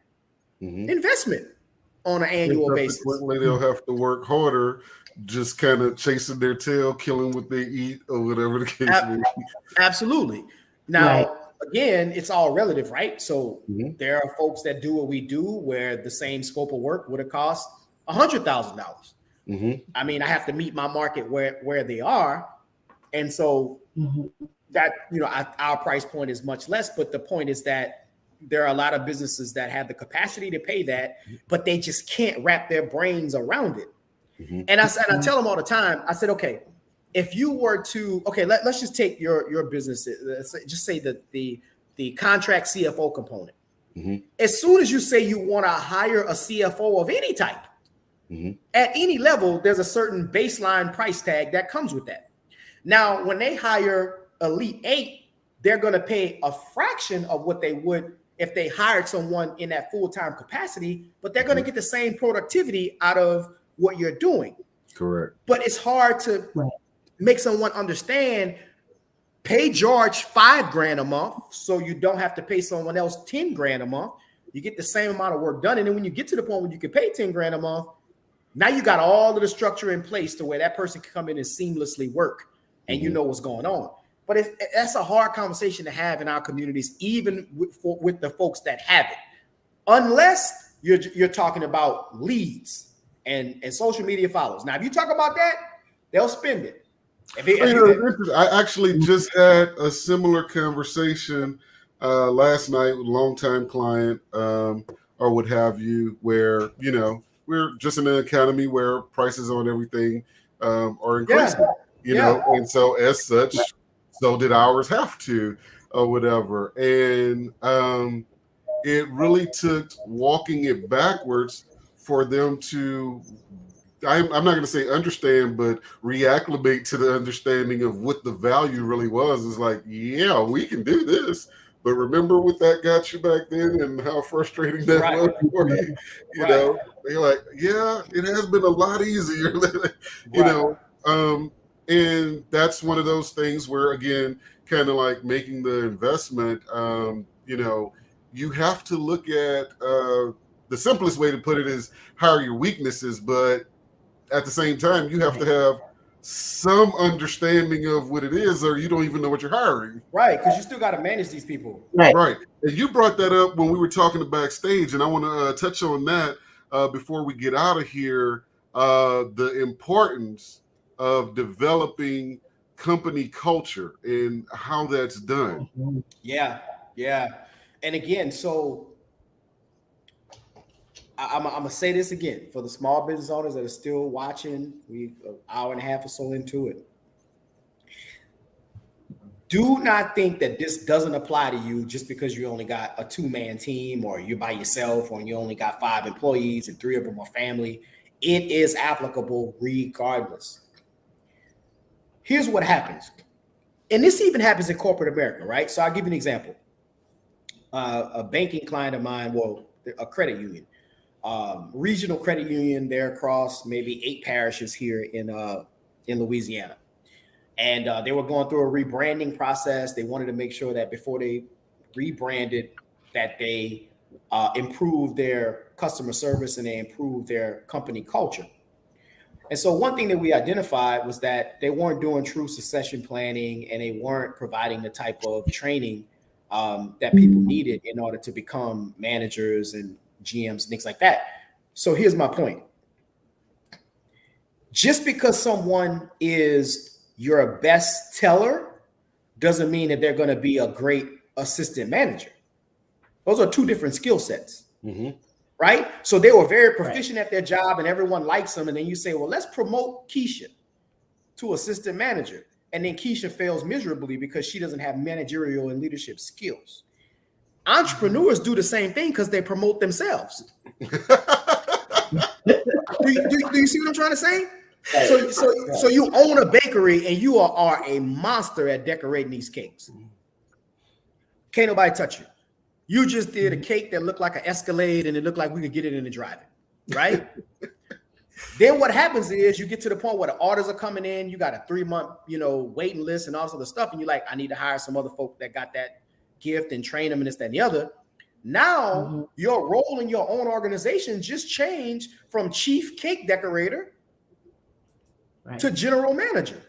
investment on an annual basis. They'll have to work harder, just kind of chasing their tail, killing what they eat or whatever the case may be. Absolutely. Now, again, it's all relative, right? So there are folks that do what we do where the same scope of work would have cost $100,000. I mean, I have to meet my market where they are. And so that, our price point is much less. But the point is that there are a lot of businesses that have the capacity to pay that, but they just can't wrap their brains around it. And I tell them all the time, I said, okay, if you were to, let's just take your business, just say that the contract CFO component. As soon as you say you want to hire a CFO of any type, at any level, there's a certain baseline price tag that comes with that. Now, when they hire Elite 8, they're going to pay a fraction of what they would if they hired someone in that full-time capacity, but they're going to get the same productivity out of what you're doing. Correct. But it's hard to make someone understand, pay George $5,000 a month so you don't have to pay someone else $10,000 a month. You get the same amount of work done. And then when you get to the point where you can pay $10,000 a month, now you got all of the structure in place to where that person can come in and seamlessly work and you know what's going on. But that's a hard conversation to have in our communities, even with the folks that have it, unless you're talking about leads and social media follows. Now, if you talk about that, they'll spend it. I actually just had a similar conversation last night with a longtime client or what have you, where, we're just in an economy where prices on everything are increasing, you know, and so as such, so did ours have to or whatever. And it really took walking it backwards for them to, I'm not going to say understand, but reacclimate to the understanding of what the value really was. It's like, yeah, we can do this. But remember what that got you back then and how frustrating that was for you. You know, they're like, yeah, it has been a lot easier, you know. And that's one of those things where, again, kind of like making the investment, you know, you have to look at the simplest way to put it is hire your weaknesses, but at the same time, you have to have some understanding of what it is, or you don't even know what you're hiring. Right, because you still got to manage these people. Right. And you brought that up when we were talking backstage, and I want to touch on that before we get out of here, the importance of developing company culture and how that's done. Yeah. And again, so I'm going to say this again for the small business owners that are still watching. We an hour and a half or so into it. Do not think that this doesn't apply to you just because you only got a 2-man team or you're by yourself or you only got 5 employees and 3 of them are family. It is applicable regardless. Here's what happens. And this even happens in corporate America, right? So I'll give you an example. A banking client of mine, well, a credit union, regional credit union, they're across maybe 8 parishes here in Louisiana. And they were going through a rebranding process. They wanted to make sure that before they rebranded that they improved their customer service and they improved their company culture. And so one thing that we identified was that they weren't doing true succession planning and they weren't providing the type of training that people needed in order to become managers and GMs and things like that. So here's my point. Just because someone is your best teller doesn't mean that they're going to be a great assistant manager. Those are 2 different skill sets, right? So they were very proficient at their job and everyone likes them. And then you say, well, let's promote Keisha to assistant manager. And then Keisha fails miserably because she doesn't have managerial and leadership skills. Entrepreneurs do the same thing because they promote themselves. Do you see what I'm trying to say? So you own a bakery and you are a monster at decorating these cakes. Can't nobody touch you. You just did a cake that looked like an Escalade and it looked like we could get it in the drive-in, right? Then what happens is you get to the point where the orders are coming in, you got a 3-month, waiting list and all this other stuff, and you're like, I need to hire some other folk that got that gift and train them and this, that, and the other. Now your role in your own organization just changed from chief cake decorator to general manager.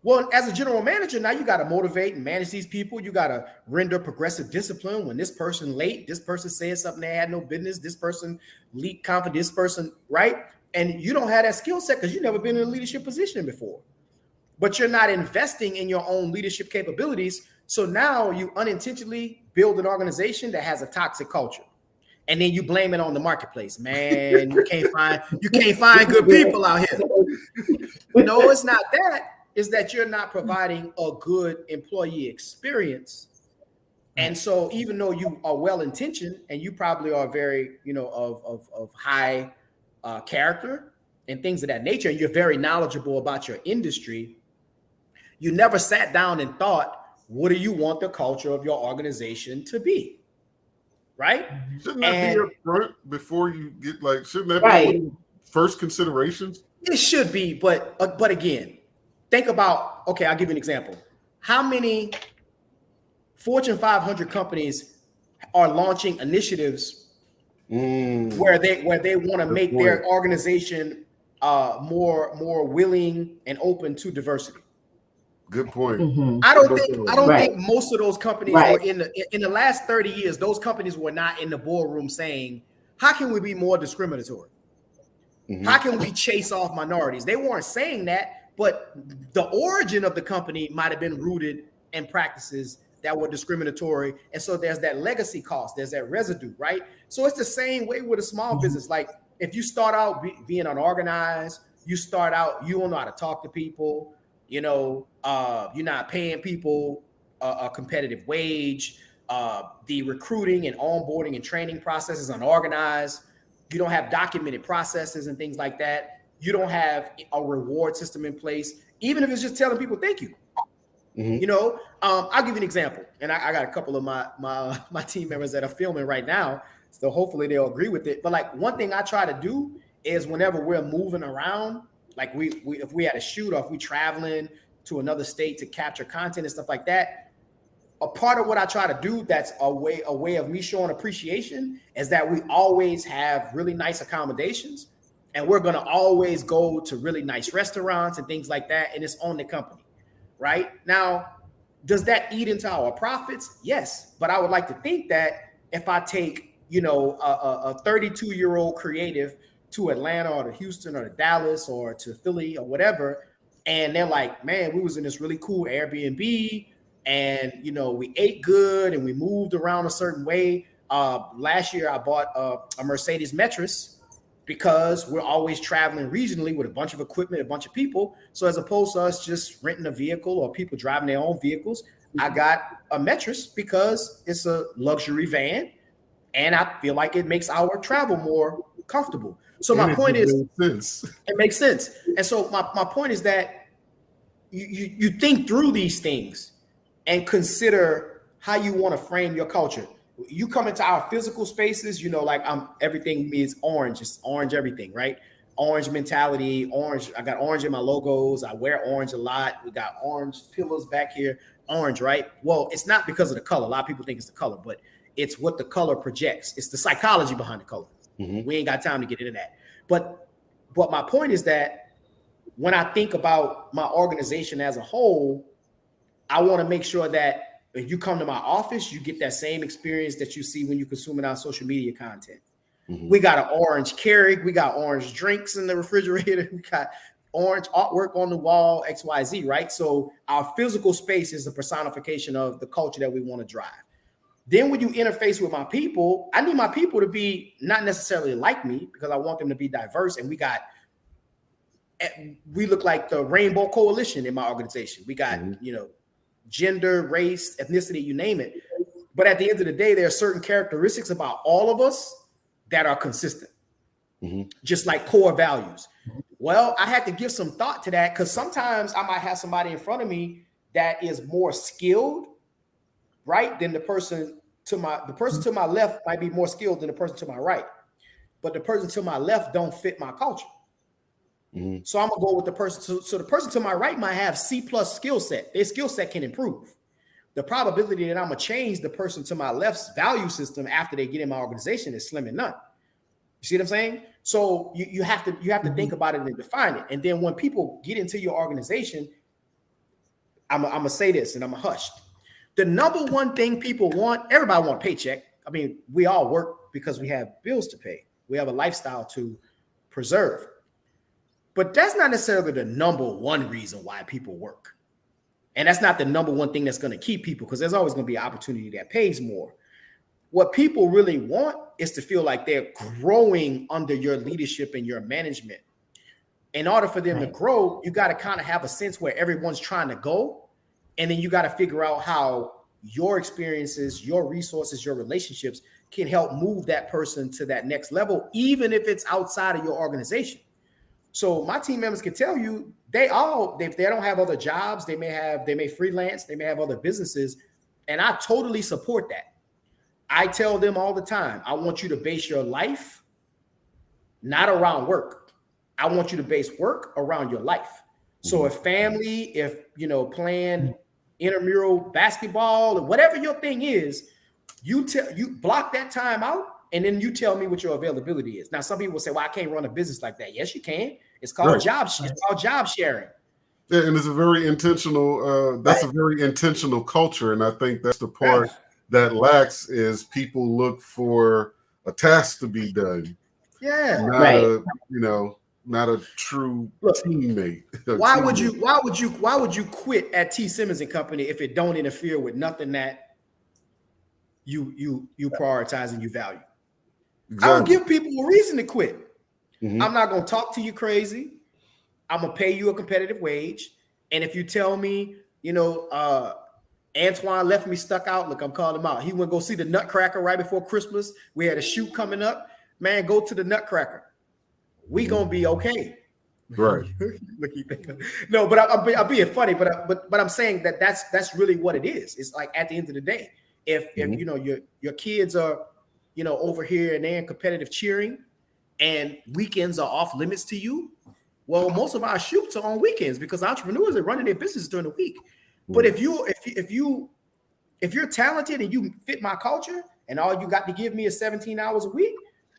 Well, as a general manager, now you got to motivate and manage these people. You got to render progressive discipline. When this person late, this person said something they had no business, this person leaked confidence, this person, right? And you don't have that skill set because you've never been in a leadership position before. But you're not investing in your own leadership capabilities. So now you unintentionally build an organization that has a toxic culture. And then you blame it on the marketplace. Man, you can't find good people out here. No, it's not that. Is that you're not providing a good employee experience. And so even though you are well-intentioned and you probably are very, of high character and things of that nature, and you're very knowledgeable about your industry, you never sat down and thought, what do you want the culture of your organization to be? right? Shouldn't that be up front before you get shouldn't that be one of the first considerations? It should be, but again, think about, okay, I'll give you an example. How many Fortune 500 companies are launching initiatives where they want to make their organization more willing and open to diversity? Good point. I don't think most of those companies were in the last 30 years. Those companies were not in the boardroom saying, "How can we be more discriminatory? How can we chase off minorities?" They weren't saying that, but the origin of the company might have been rooted in practices that were discriminatory, and so there's that legacy cost. There's that residue, right? So it's the same way with a small business. Like if you start out being unorganized, you start out you don't know how to talk to people. You're not paying people a competitive wage. The recruiting and onboarding and training process is unorganized. You don't have documented processes and things like that. You don't have a reward system in place, even if it's just telling people thank you. I'll give you an example, and I got a couple of my team members that are filming right now, so hopefully they'll agree with it. But one thing I try to do is whenever we're moving around, if we had a shoot or if we traveling to another state to capture content and stuff like that, a part of what I try to do that's a way of me showing appreciation is that we always have really nice accommodations, and we're going to always go to really nice restaurants and things like that, and it's on the company, right? Now, does that eat into our profits? Yes, but I would like to think that if I take a 32-year-old creative to Atlanta or to Houston or to Dallas or to Philly or whatever, and they're like, man, we was in this really cool Airbnb, and we ate good and we moved around a certain way. Last year I bought a Mercedes Metris because we're always traveling regionally with a bunch of equipment, a bunch of people. So as opposed to us just renting a vehicle or people driving their own vehicles, I got a Metris because it's a luxury van, and I feel like it makes our travel more comfortable. So my point is, it makes sense. And so my point is that you think through these things and consider how you want to frame your culture. You come into our physical spaces, everything is orange. It's orange everything, right? Orange mentality, orange. I got orange in my logos. I wear orange a lot. We got orange pillows back here, orange, right? Well, it's not because of the color. A lot of people think it's the color, but it's what the color projects. It's the psychology behind the color. We ain't got time to get into that. But my point is that when I think about my organization as a whole, I want to make sure that if you come to my office, you get that same experience that you see when you're consuming our social media content. We got an orange Keurig. We got orange drinks in the refrigerator. We got orange artwork on the wall, XYZ, right? So our physical space is the personification of the culture that we want to drive. Then when you interface with my people, I need my people to be not necessarily like me because I want them to be diverse. And we look like the Rainbow Coalition in my organization. We got, gender, race, ethnicity, you name it. But at the end of the day, there are certain characteristics about all of us that are consistent, just like core values. Well, I had to give some thought to that because sometimes I might have somebody in front of me that is more skilled, right, than the person to my left might be more skilled than the person to my right. But the person to my left don't fit my culture. So I'm gonna go with the person. So the person to my right might have C+ skill set. Their skill set can improve. The probability that I'm gonna change the person to my left's value system after they get in my organization is slim and none. You see what I'm saying? So you have to think about it and define it. And then when people get into your organization, I'm gonna say this and I'm gonna hush. The number one thing people want, everybody want a paycheck. I mean, we all work because we have bills to pay. We have a lifestyle to preserve. But that's not necessarily the number one reason why people work. And that's not the number one thing that's going to keep people, because there's always going to be an opportunity that pays more. What people really want is to feel like they're growing under your leadership and your management. In order for them to grow, you got to kind of have a sense where everyone's trying to go. And then you got to figure out how your experiences, your resources, your relationships can help move that person to that next level, even if it's outside of your organization. So my team members can tell you if they don't have other jobs, they may freelance, they may have other businesses. And I totally support that. I tell them all the time, I want you to base your life not around work. I want you to base work around your life. So if family, if, playing intramural basketball or whatever your thing is, you block that time out, and then you tell me what your availability is. Now, some people will say, well, I can't run a business like that. Yes, you can. It's called job sharing. Yeah, and it's a very intentional, that's a very intentional culture. And I think that's the part that lacks is people look for a task to be done. Yeah. Not a true teammate. Why would you quit at T. Simmons and Company if it don't interfere with nothing that you prioritize and you value? Exactly. I don't give people a reason to quit. I'm not going to talk to you crazy. I'm going to pay you a competitive wage. And if you tell me, Antoine left me stuck out, look, I'm calling him out. He went to go see the Nutcracker right before Christmas. We had a shoot coming up. Man, go to the Nutcracker. We going to be okay. Right. No, but I'm being funny, but I'm saying that's really what it is. It's like at the end of the day, if your kids are, over here and they're in competitive cheering and weekends are off limits to you, well, most of our shoots are on weekends because entrepreneurs are running their businesses during the week. But if you're talented and you fit my culture and all you got to give me is 17 hours a week,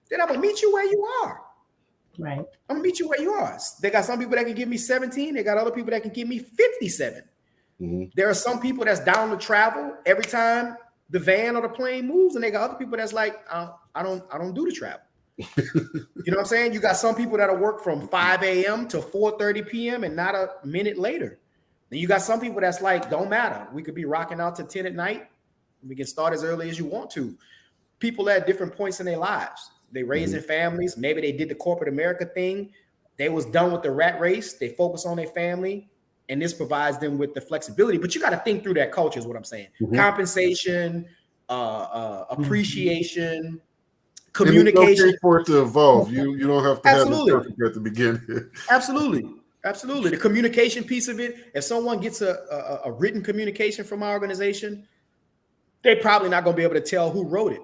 then I'm gonna meet you where you are. Right. I'm gonna meet you where you are. They got some people that can give me 17. They got other people that can give me 57. There are some people that's down to travel every time the van or the plane moves, and they got other people that's like, I don't do the travel. You know what I'm saying? You got some people that'll work from 5 a.m. to 4:30 p.m. and not a minute later. Then you got some people that's like, don't matter. We could be rocking out to 10 at night. We can start as early as you want to. People at different points in their lives. They raising families. Maybe they did the corporate America thing. They was done with the rat race. They focus on their family. And this provides them with the flexibility. But you got to think through that culture is what I'm saying. Compensation, appreciation, communication. And it's okay for it to evolve. You don't have to have it perfect at the beginning. Absolutely. The communication piece of it. If someone gets a written communication from our organization, they're probably not going to be able to tell who wrote it.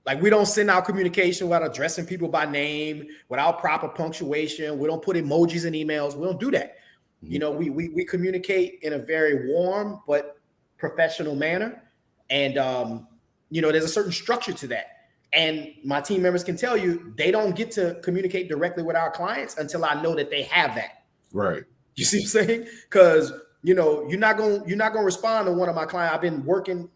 Like we don't send out communication without addressing people by name, without proper punctuation. We don't put emojis in emails. We don't do that. We communicate in a very warm but professional manner. And, there's a certain structure to that. And my team members can tell you they don't get to communicate directly with our clients until I know that they have that. Right. You see what I'm saying? Because, you're not going to respond to one of my clients. I've been working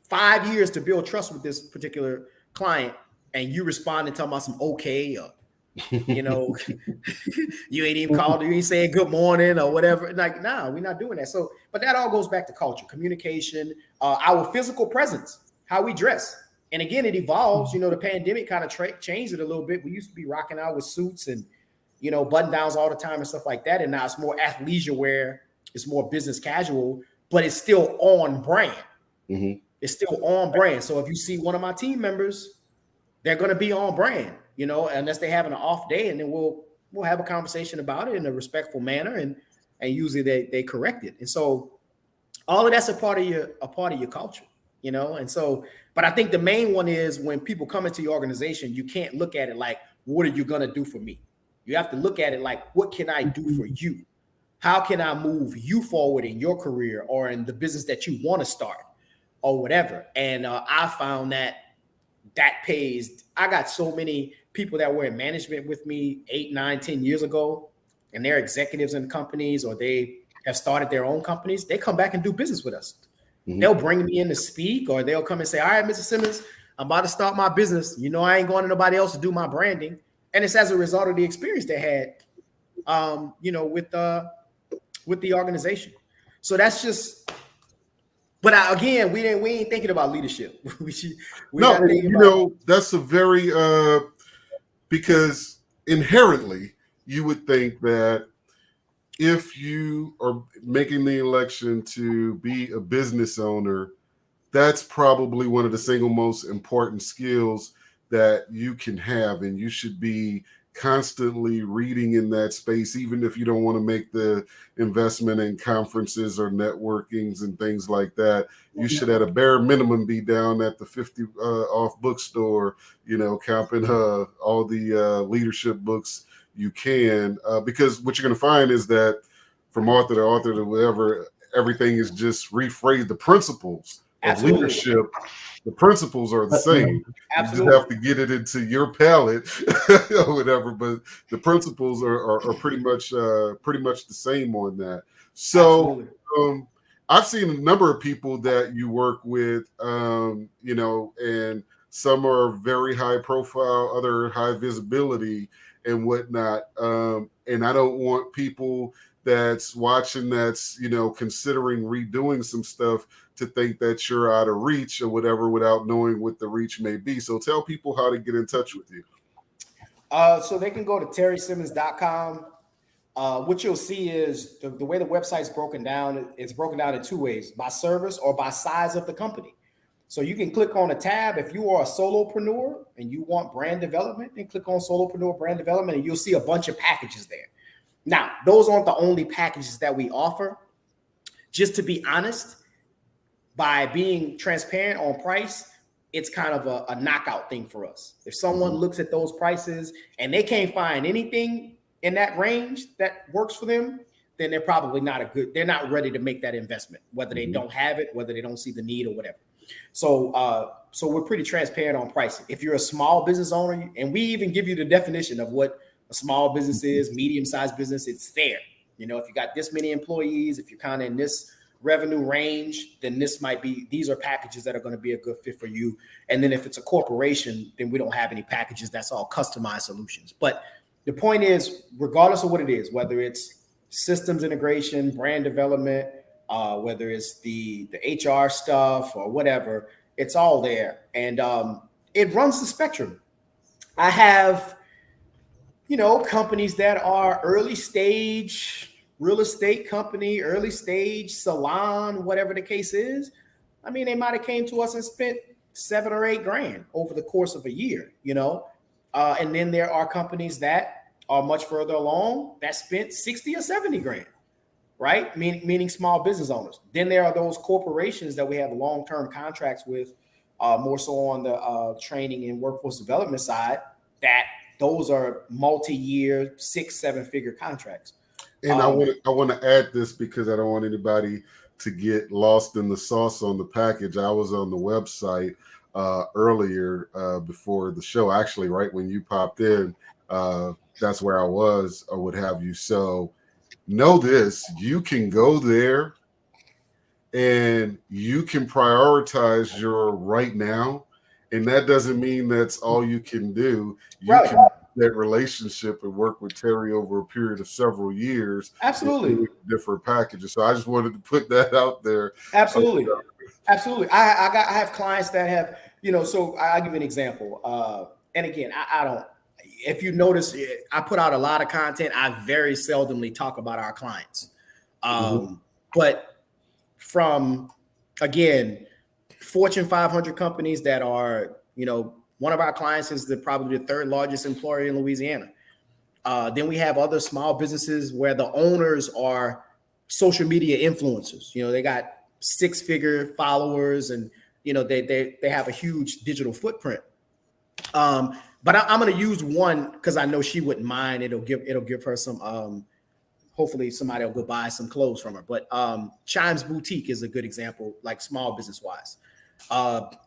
5 years to build trust with this particular client, and you respond and tell about some okay, or, you ain't even called, you ain't saying good morning or whatever. Like, nah, we're not doing that. So, but that all goes back to culture, communication, our physical presence, how we dress. And again, it evolves. The pandemic kind of changed it a little bit. We used to be rocking out with suits and, button downs all the time and stuff like that. And now it's more athleisure wear. It's more business casual, but it's still on brand. It's still on brand. So if you see one of my team members, they're going to be on brand, unless they have an off day, and then we'll have a conversation about it in a respectful manner, and usually they correct it. And so all of that's a part of your culture, And so, but I think the main one is when people come into your organization, you can't look at it like, what are you going to do for me? You have to look at it like, what can I do for you? How can I move you forward in your career or in the business that you want to start or whatever? And I found that pays. I got so many people that were in management with me 8, 9, 10 years ago, and they're executives in companies or they have started their own companies. They come back and do business with us. They'll bring me in to speak, or they'll come and say, all right, Mr. Simmons, I'm about to start my business. I ain't going to nobody else to do my branding. And it's as a result of the experience they had, with the organization. So that's just, but again, we ain't thinking about leadership. That's a very, because inherently you would think that if you are making the election to be a business owner, that's probably one of the single most important skills that you can have. And you should be constantly reading in that space, even if you don't want to make the investment in conferences or networkings and things like that. You should at a bare minimum be down at the 50 off bookstore, counting all the leadership books you can, because what you're going to find is that from author to author to whatever, everything is just rephrased. The principles of leadership, the principles are the same. Absolutely. You just have to get it into your palate or whatever, but the principles are pretty much the same on that. So I've seen a number of people that you work with, and some are very high profile, other high visibility and whatnot. And I don't want people that's watching that's, considering redoing some stuff to think that you're out of reach or whatever without knowing what the reach may be. So tell people how to get in touch with you. So they can go to terrysimmons.com. What you'll see is the way the website's broken down, it's broken down in two ways, by service or by size of the company. So you can click on a tab. If you are a solopreneur and you want brand development, then click on solopreneur brand development and you'll see a bunch of packages there. Now, those aren't the only packages that we offer. Just to be honest, by being transparent on price, it's kind of a knockout thing for us. If someone looks at those prices and they can't find anything in that range that works for them, then they're probably they're not ready to make that investment, whether they don't have it, whether they don't see the need or whatever. So we're pretty transparent on pricing. If you're a small business owner, and we even give you the definition of what a small business is, medium-sized business, it's there. If you got this many employees, if you're kind of in this revenue range, then these are packages that are going to be a good fit for you. And then if it's a corporation, then we don't have any packages. That's all customized solutions. But the point is, regardless of what it is, whether it's systems integration, brand development, whether it's the HR stuff or whatever, it's all there. And it runs the spectrum. I have, companies that are early stage real estate company, early stage salon, whatever the case is. I mean, they might have came to us and spent $7 or $8 grand over the course of a year, and then there are companies that are much further along that spent 60 or 70 grand, right? Meaning small business owners. Then there are those corporations that we have long-term contracts with, more so on the training and workforce development side, that those are multi-year, 6-7 figure contracts. And I want to add this because I don't want anybody to get lost in the sauce on the package. I was on the website earlier before the show, actually, right when you popped in. That's where I was or what have you. So know this, you can go there and you can prioritize your right now. And that doesn't mean that's all you can do. You can have that relationship and work with Terry over a period of several years. Absolutely. Different packages. So I just wanted to put that out there. Absolutely. Absolutely. I have clients that have, so I'll give you an example. And again, I don't, if you notice, I put out a lot of content. I very seldomly talk about our clients. But from, again, Fortune 500 companies that are, one of our clients is probably the third largest employer in Louisiana. Then we have other small businesses where the owners are social media influencers. They got 6-figure followers and, they have a huge digital footprint. But I'm going to use one because I know she wouldn't mind. It'll give her some, hopefully somebody will go buy some clothes from her. But Chimes Boutique is a good example, like small business wise.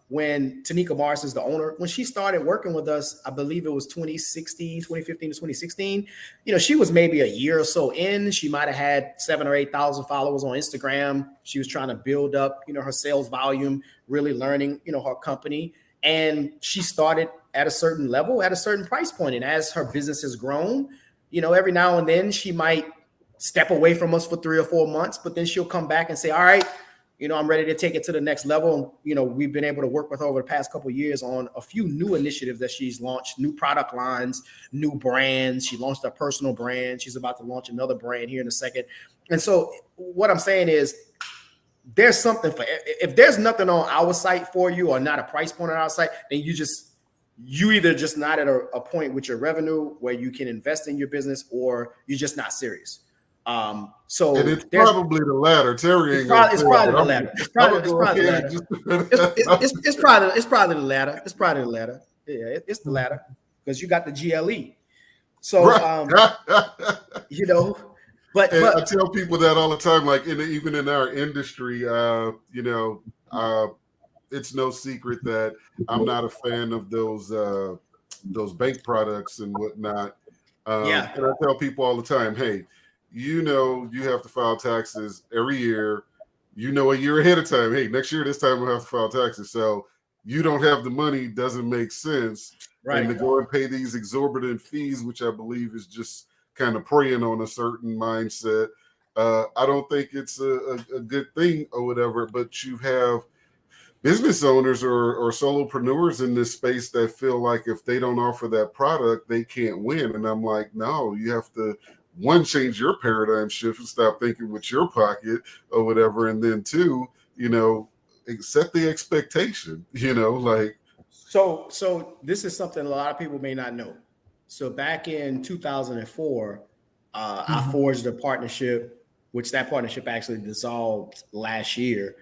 When Tanika Morris is the owner, when she started working with us, I believe it was 2015 to 2016, she was maybe a year or so in. She might have had 7,000 or 8,000 followers on Instagram. She was trying to build up, her sales volume, really learning, her company. And she started at a certain level, at a certain price point. And as her business has grown, every now and then she might step away from us for 3 or 4 months, but then she'll come back and say, all right, I'm ready to take it to the next level. We've been able to work with her over the past couple of years on a few new initiatives that she's launched, new product lines, new brands. She launched a personal brand. She's about to launch another brand here in a second. And so what I'm saying is there's something for, if there's nothing on our site for you or not a price point on our site, then you just you either just not at a point with your revenue where you can invest in your business, or you're just not serious. So and it's probably the latter. Terry ain't it's probably the latter. It's probably the latter. It's probably the latter. It's probably the latter. Yeah, it's the latter, because you got the GLE. So you know, but I tell people that all the time. Like even in our industry, you know, it's no secret that I'm not a fan of those bank products and whatnot. And I tell people all the time, hey, you know, you have to file taxes every year. You know, a year ahead of time. Hey, next year this time we'll have to file taxes. So you don't have the money, doesn't make sense. Right. And to go and pay these exorbitant fees, which I believe is just kind of preying on a certain mindset. I don't think it's a good thing or whatever, but you have business owners or solopreneurs in this space that feel like if they don't offer that product, they can't win. And I'm like, no, you have to, one, change your paradigm shift and stop thinking with your pocket or whatever. And then two, you know, set the expectation, you know, like. So this is something a lot of people may not know. So back in 2004, I forged a partnership, which that partnership actually dissolved last year.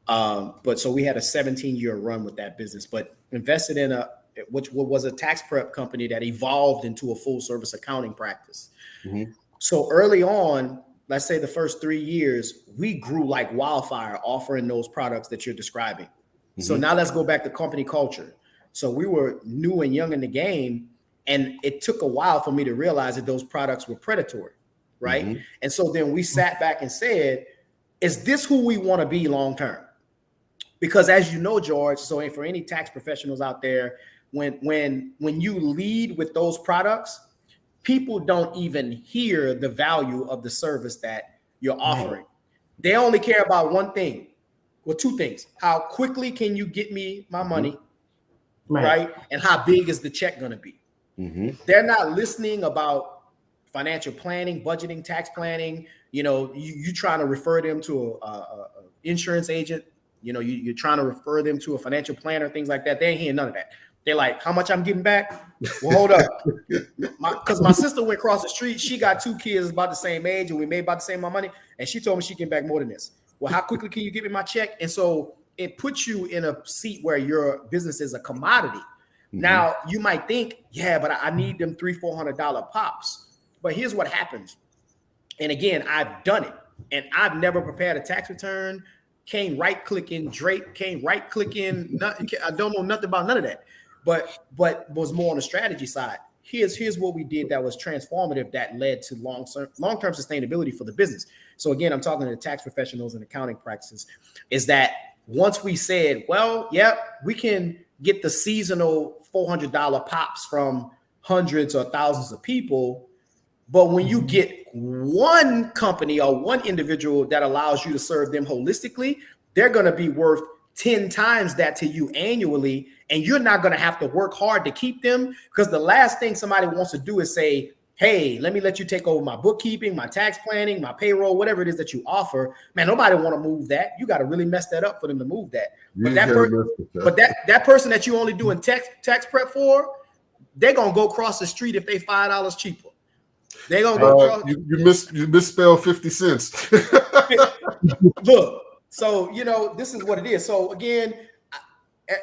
But so we had a 17-year run with that business, but invested in what was a tax prep company that evolved into a full service accounting practice. Mm-hmm. So early on, let's say the first 3 years, we grew like wildfire offering those products that you're describing. Mm-hmm. So now let's go back to company culture. So we were new and young in the game, and it took a while for me to realize that those products were predatory, right? Mm-hmm. And so then we sat back and said, is this who we want to be long term? Because as you know, George, so for any tax professionals out there, when you lead with those products, people don't even hear the value of the service that you're offering. They only care about one thing, well, two things. How quickly can you get me my money, right? And how big is the check going to be? Mm-hmm. They're not listening about financial planning, budgeting, tax planning. You know, you trying to refer them to a insurance agent. You know, you're trying to refer them to a financial planner, things like that. They ain't hearing none of that. They're like, how much I'm getting back? Well, hold up. Because my sister went across the street. She got 2 kids about the same age, and we made about the same amount of money. And she told me she get back more than this. Well, how quickly can you give me my check? And so it puts you in a seat where your business is a commodity. Mm-hmm. Now, you might think, yeah, but I need them $300-$400 pops. But here's what happens. And again, I've done it. And I've never prepared a tax return. Came right-clicking Drake, came right-clicking. I don't know nothing about none of that. But was more on the strategy side. Here's what we did that was transformative, that led to long-term sustainability for the business. So again, I'm talking to tax professionals and accounting practices, is that once we said, well, we can get the seasonal $400 pops from hundreds or thousands of people, but when you get one company or one individual that allows you to serve them holistically, they're going to be worth 10 times that to you annually. And you're not going to have to work hard to keep them, because the last thing somebody wants to do is say, hey, let me let you take over my bookkeeping, my tax planning, my payroll, whatever it is that you offer. Man, nobody want to move that. You got to really mess that up for them to move that. But that person that you only doing tax prep for, they're going to go across the street if they $5 cheaper. They're going to go across. You misspelled 50 cents. Look, so, you know, this is what it is. So again,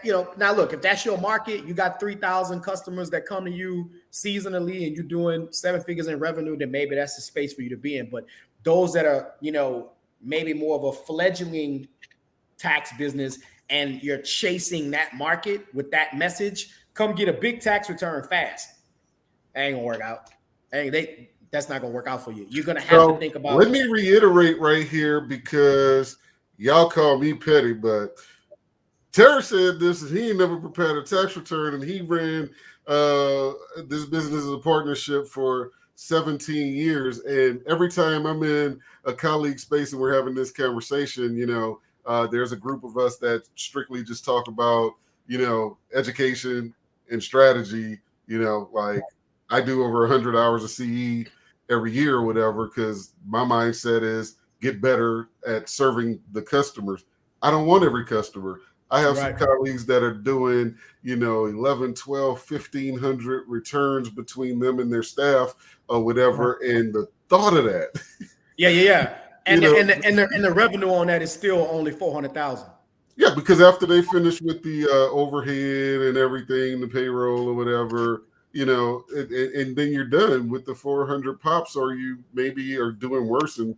you know, now look, if that's your market, you got 3,000 customers that come to you seasonally and you're doing 7 figures in revenue, then maybe that's the space for you to be in. But those that are, you know, maybe more of a fledgling tax business and you're chasing that market with that message, come get a big tax return fast. That ain't gonna work out. That's not gonna work out for you. You're gonna have to think about. Let me reiterate right here, because y'all call me petty, but Terry said this, and he ain't never prepared a tax return, and he ran this business as a partnership for 17 years. And every time I'm in a colleague space and we're having this conversation, you know, there's a group of us that strictly just talk about, you know, education and strategy. You know, like I do over 100 hours of CE every year or whatever, because my mindset is get better at serving the customers. I don't want every customer. I have some colleagues that are doing, 11, 12, 1,500 returns between them and their staff or whatever. And the thought of that. Yeah. And the revenue on that is still only 400,000. Yeah, because after they finish with the overhead and everything, the payroll or whatever, and then you're done with the 400 pops, or you maybe are doing worse and,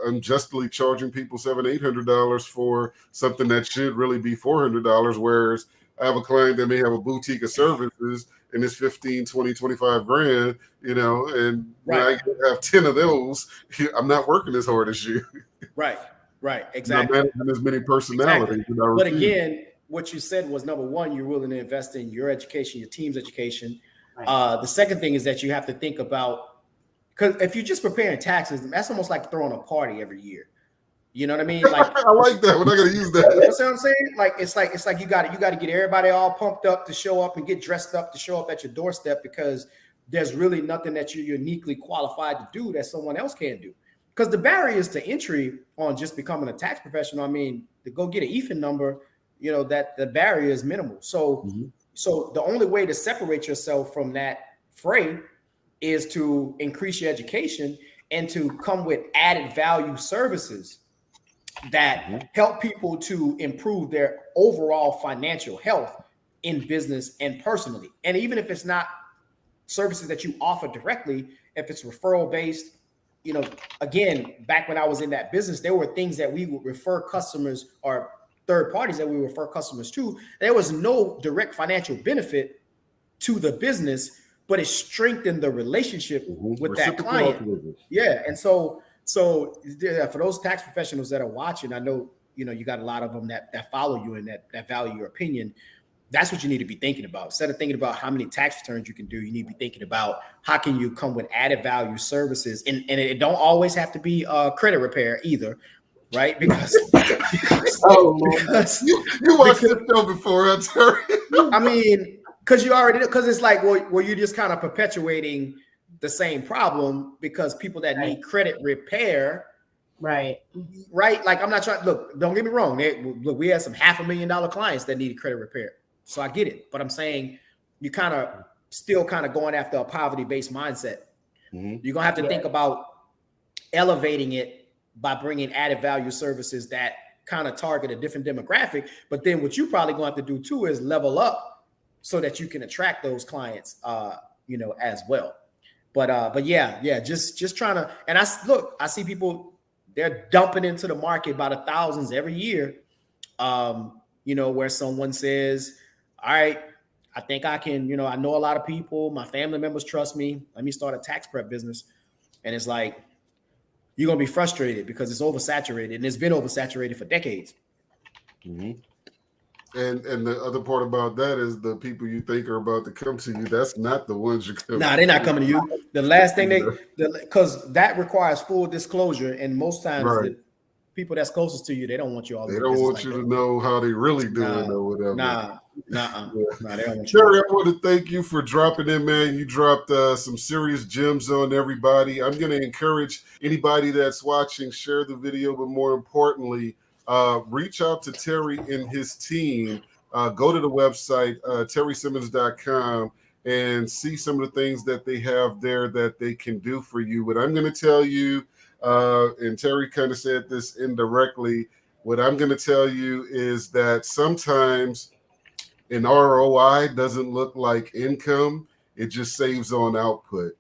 unjustly charging people $700-800 for something that should really be $400. Whereas I have a client that may have a boutique of services and it's 15, 20, 25 grand, and when I have 10 of those, I'm not working as hard as you. Right, exactly. Not managing as many personalities. Exactly. But again, what you said was, number one, you're willing to invest in your education, your team's education. Right. The second thing is that you have to think about, because if you're just preparing taxes, that's almost like throwing a party every year. You know what I mean? Like I like that. We're not going to use that. You know what I'm saying? Like it's like you got to get everybody all pumped up to show up and get dressed up to show up at your doorstep, because there's really nothing that you're uniquely qualified to do that someone else can't do. Because the barriers to entry on just becoming a tax professional, I mean, to go get an EFIN number, that the barrier is minimal. So, so the only way to separate yourself from that fray is to increase your education and to come with added value services that help people to improve their overall financial health in business and personally. And even if it's not services that you offer directly, if it's referral based, again, back when I was in that business, there were things that we would refer customers or third parties that we refer customers to. There was no direct financial benefit to the business, but it strengthened the relationship with that client. Yeah. And so for those tax professionals that are watching, I know, you got a lot of them that follow you and that value your opinion. That's what you need to be thinking about. Instead of thinking about how many tax returns you can do, you need to be thinking about how can you come with added value services. And it don't always have to be credit repair either, right? Because you watched this show before, Terry. I mean, because it's like, well, you're just kind of perpetuating the same problem, because people that need credit repair, right? Like, I'm not trying. Look, don't get me wrong. We had some $500,000 clients that needed credit repair. So I get it, but I'm saying you still going after a poverty-based mindset. You're gonna have to think about elevating it by bringing added value services that kind of target a different demographic. But then what you probably gonna have to do too is level up so that you can attract those clients, as well. But yeah, just trying to. And I see people, they're dumping into the market by the thousands every year. Where someone says, all right, I think I can, I know a lot of people, my family members trust me. Let me start a tax prep business. And it's like, you're going to be frustrated because it's oversaturated, and it's been oversaturated for decades. And the other part about that is the people you think are about to come to you, that's not the ones you're coming to. Nah, they're not coming to you. The last thing because that requires full disclosure. And most times the people that's closest to you, they don't want you all. They don't want you to know how they really doing or whatever. Nah, they don't want Sherry, I want to thank you for dropping in, man. You dropped some serious gems on everybody. I'm going to encourage anybody that's watching, share the video, but more importantly, reach out to Terry and his team. Go to the website, terrysimmons.com, and see some of the things that they have there that they can do for you. But I'm going to tell you, and Terry kind of said this indirectly, what I'm going to tell you is that sometimes an ROI doesn't look like income. It just saves on output.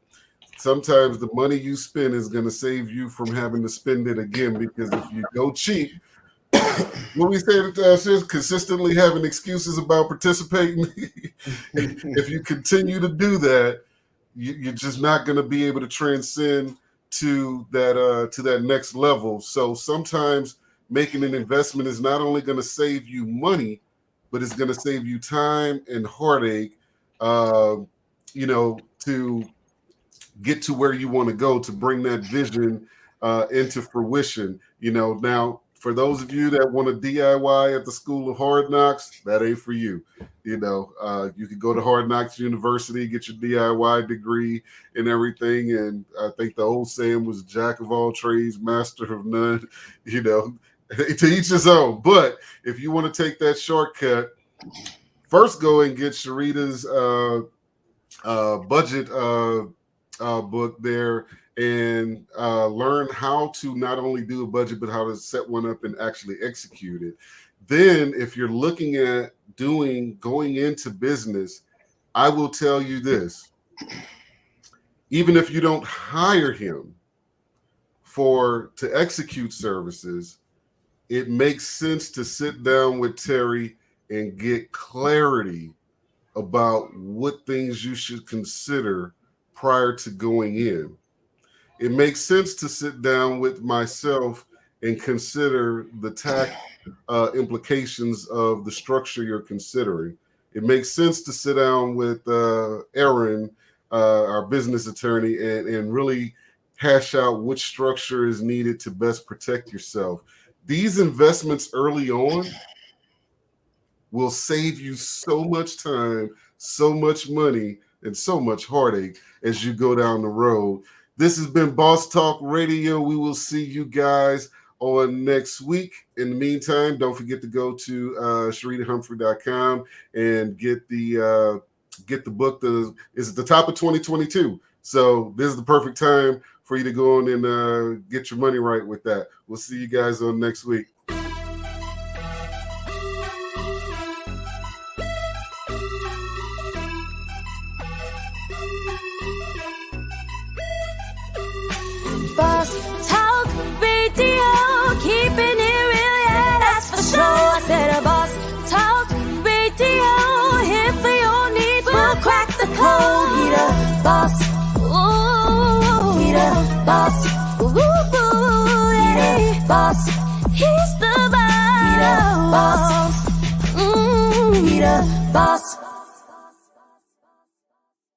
Sometimes the money you spend is going to save you from having to spend it again, because if you go cheap, when we say that consistently having excuses about participating, if you continue to do that, you're just not going to be able to transcend to that next level. So sometimes making an investment is not only going to save you money, but it's going to save you time and heartache, to get to where you want to go, to bring that vision into fruition. Now, for those of you that want to DIY at the School of Hard Knocks, that ain't for you. You could go to Hard Knocks University, get your DIY degree and everything. And I think the old saying was jack of all trades, master of none. To each his own. But if you want to take that shortcut, first go and get Sharita's budget book there and learn how to not only do a budget, but how to set one up and actually execute it. Then if you're looking at going into business, I will tell you this. Even if you don't hire him to execute services, it makes sense to sit down with Terry and get clarity about what things you should consider prior to going in. It makes sense to sit down with myself and consider the tax implications of the structure you're considering. It makes sense to sit down with Aaron, our business attorney, and really hash out which structure is needed to best protect yourself. These investments early on will save you so much time, so much money, and so much heartache as you go down the road. This has been Boss Talk Radio. We will see you guys on next week. In the meantime, don't forget to go to SharitaHumphrey.com and get the book. It's at the top of 2022. So this is the perfect time for you to go on and get your money right with that. We'll see you guys on next week. Boss Talk Radio, keeping it real, yeah, that's for sure. I said a Boss Talk Radio, here for your needs, we'll crack the code. Need a boss, ooh, need a boss, ooh, need a boss, he's the boss, need a boss, need a boss.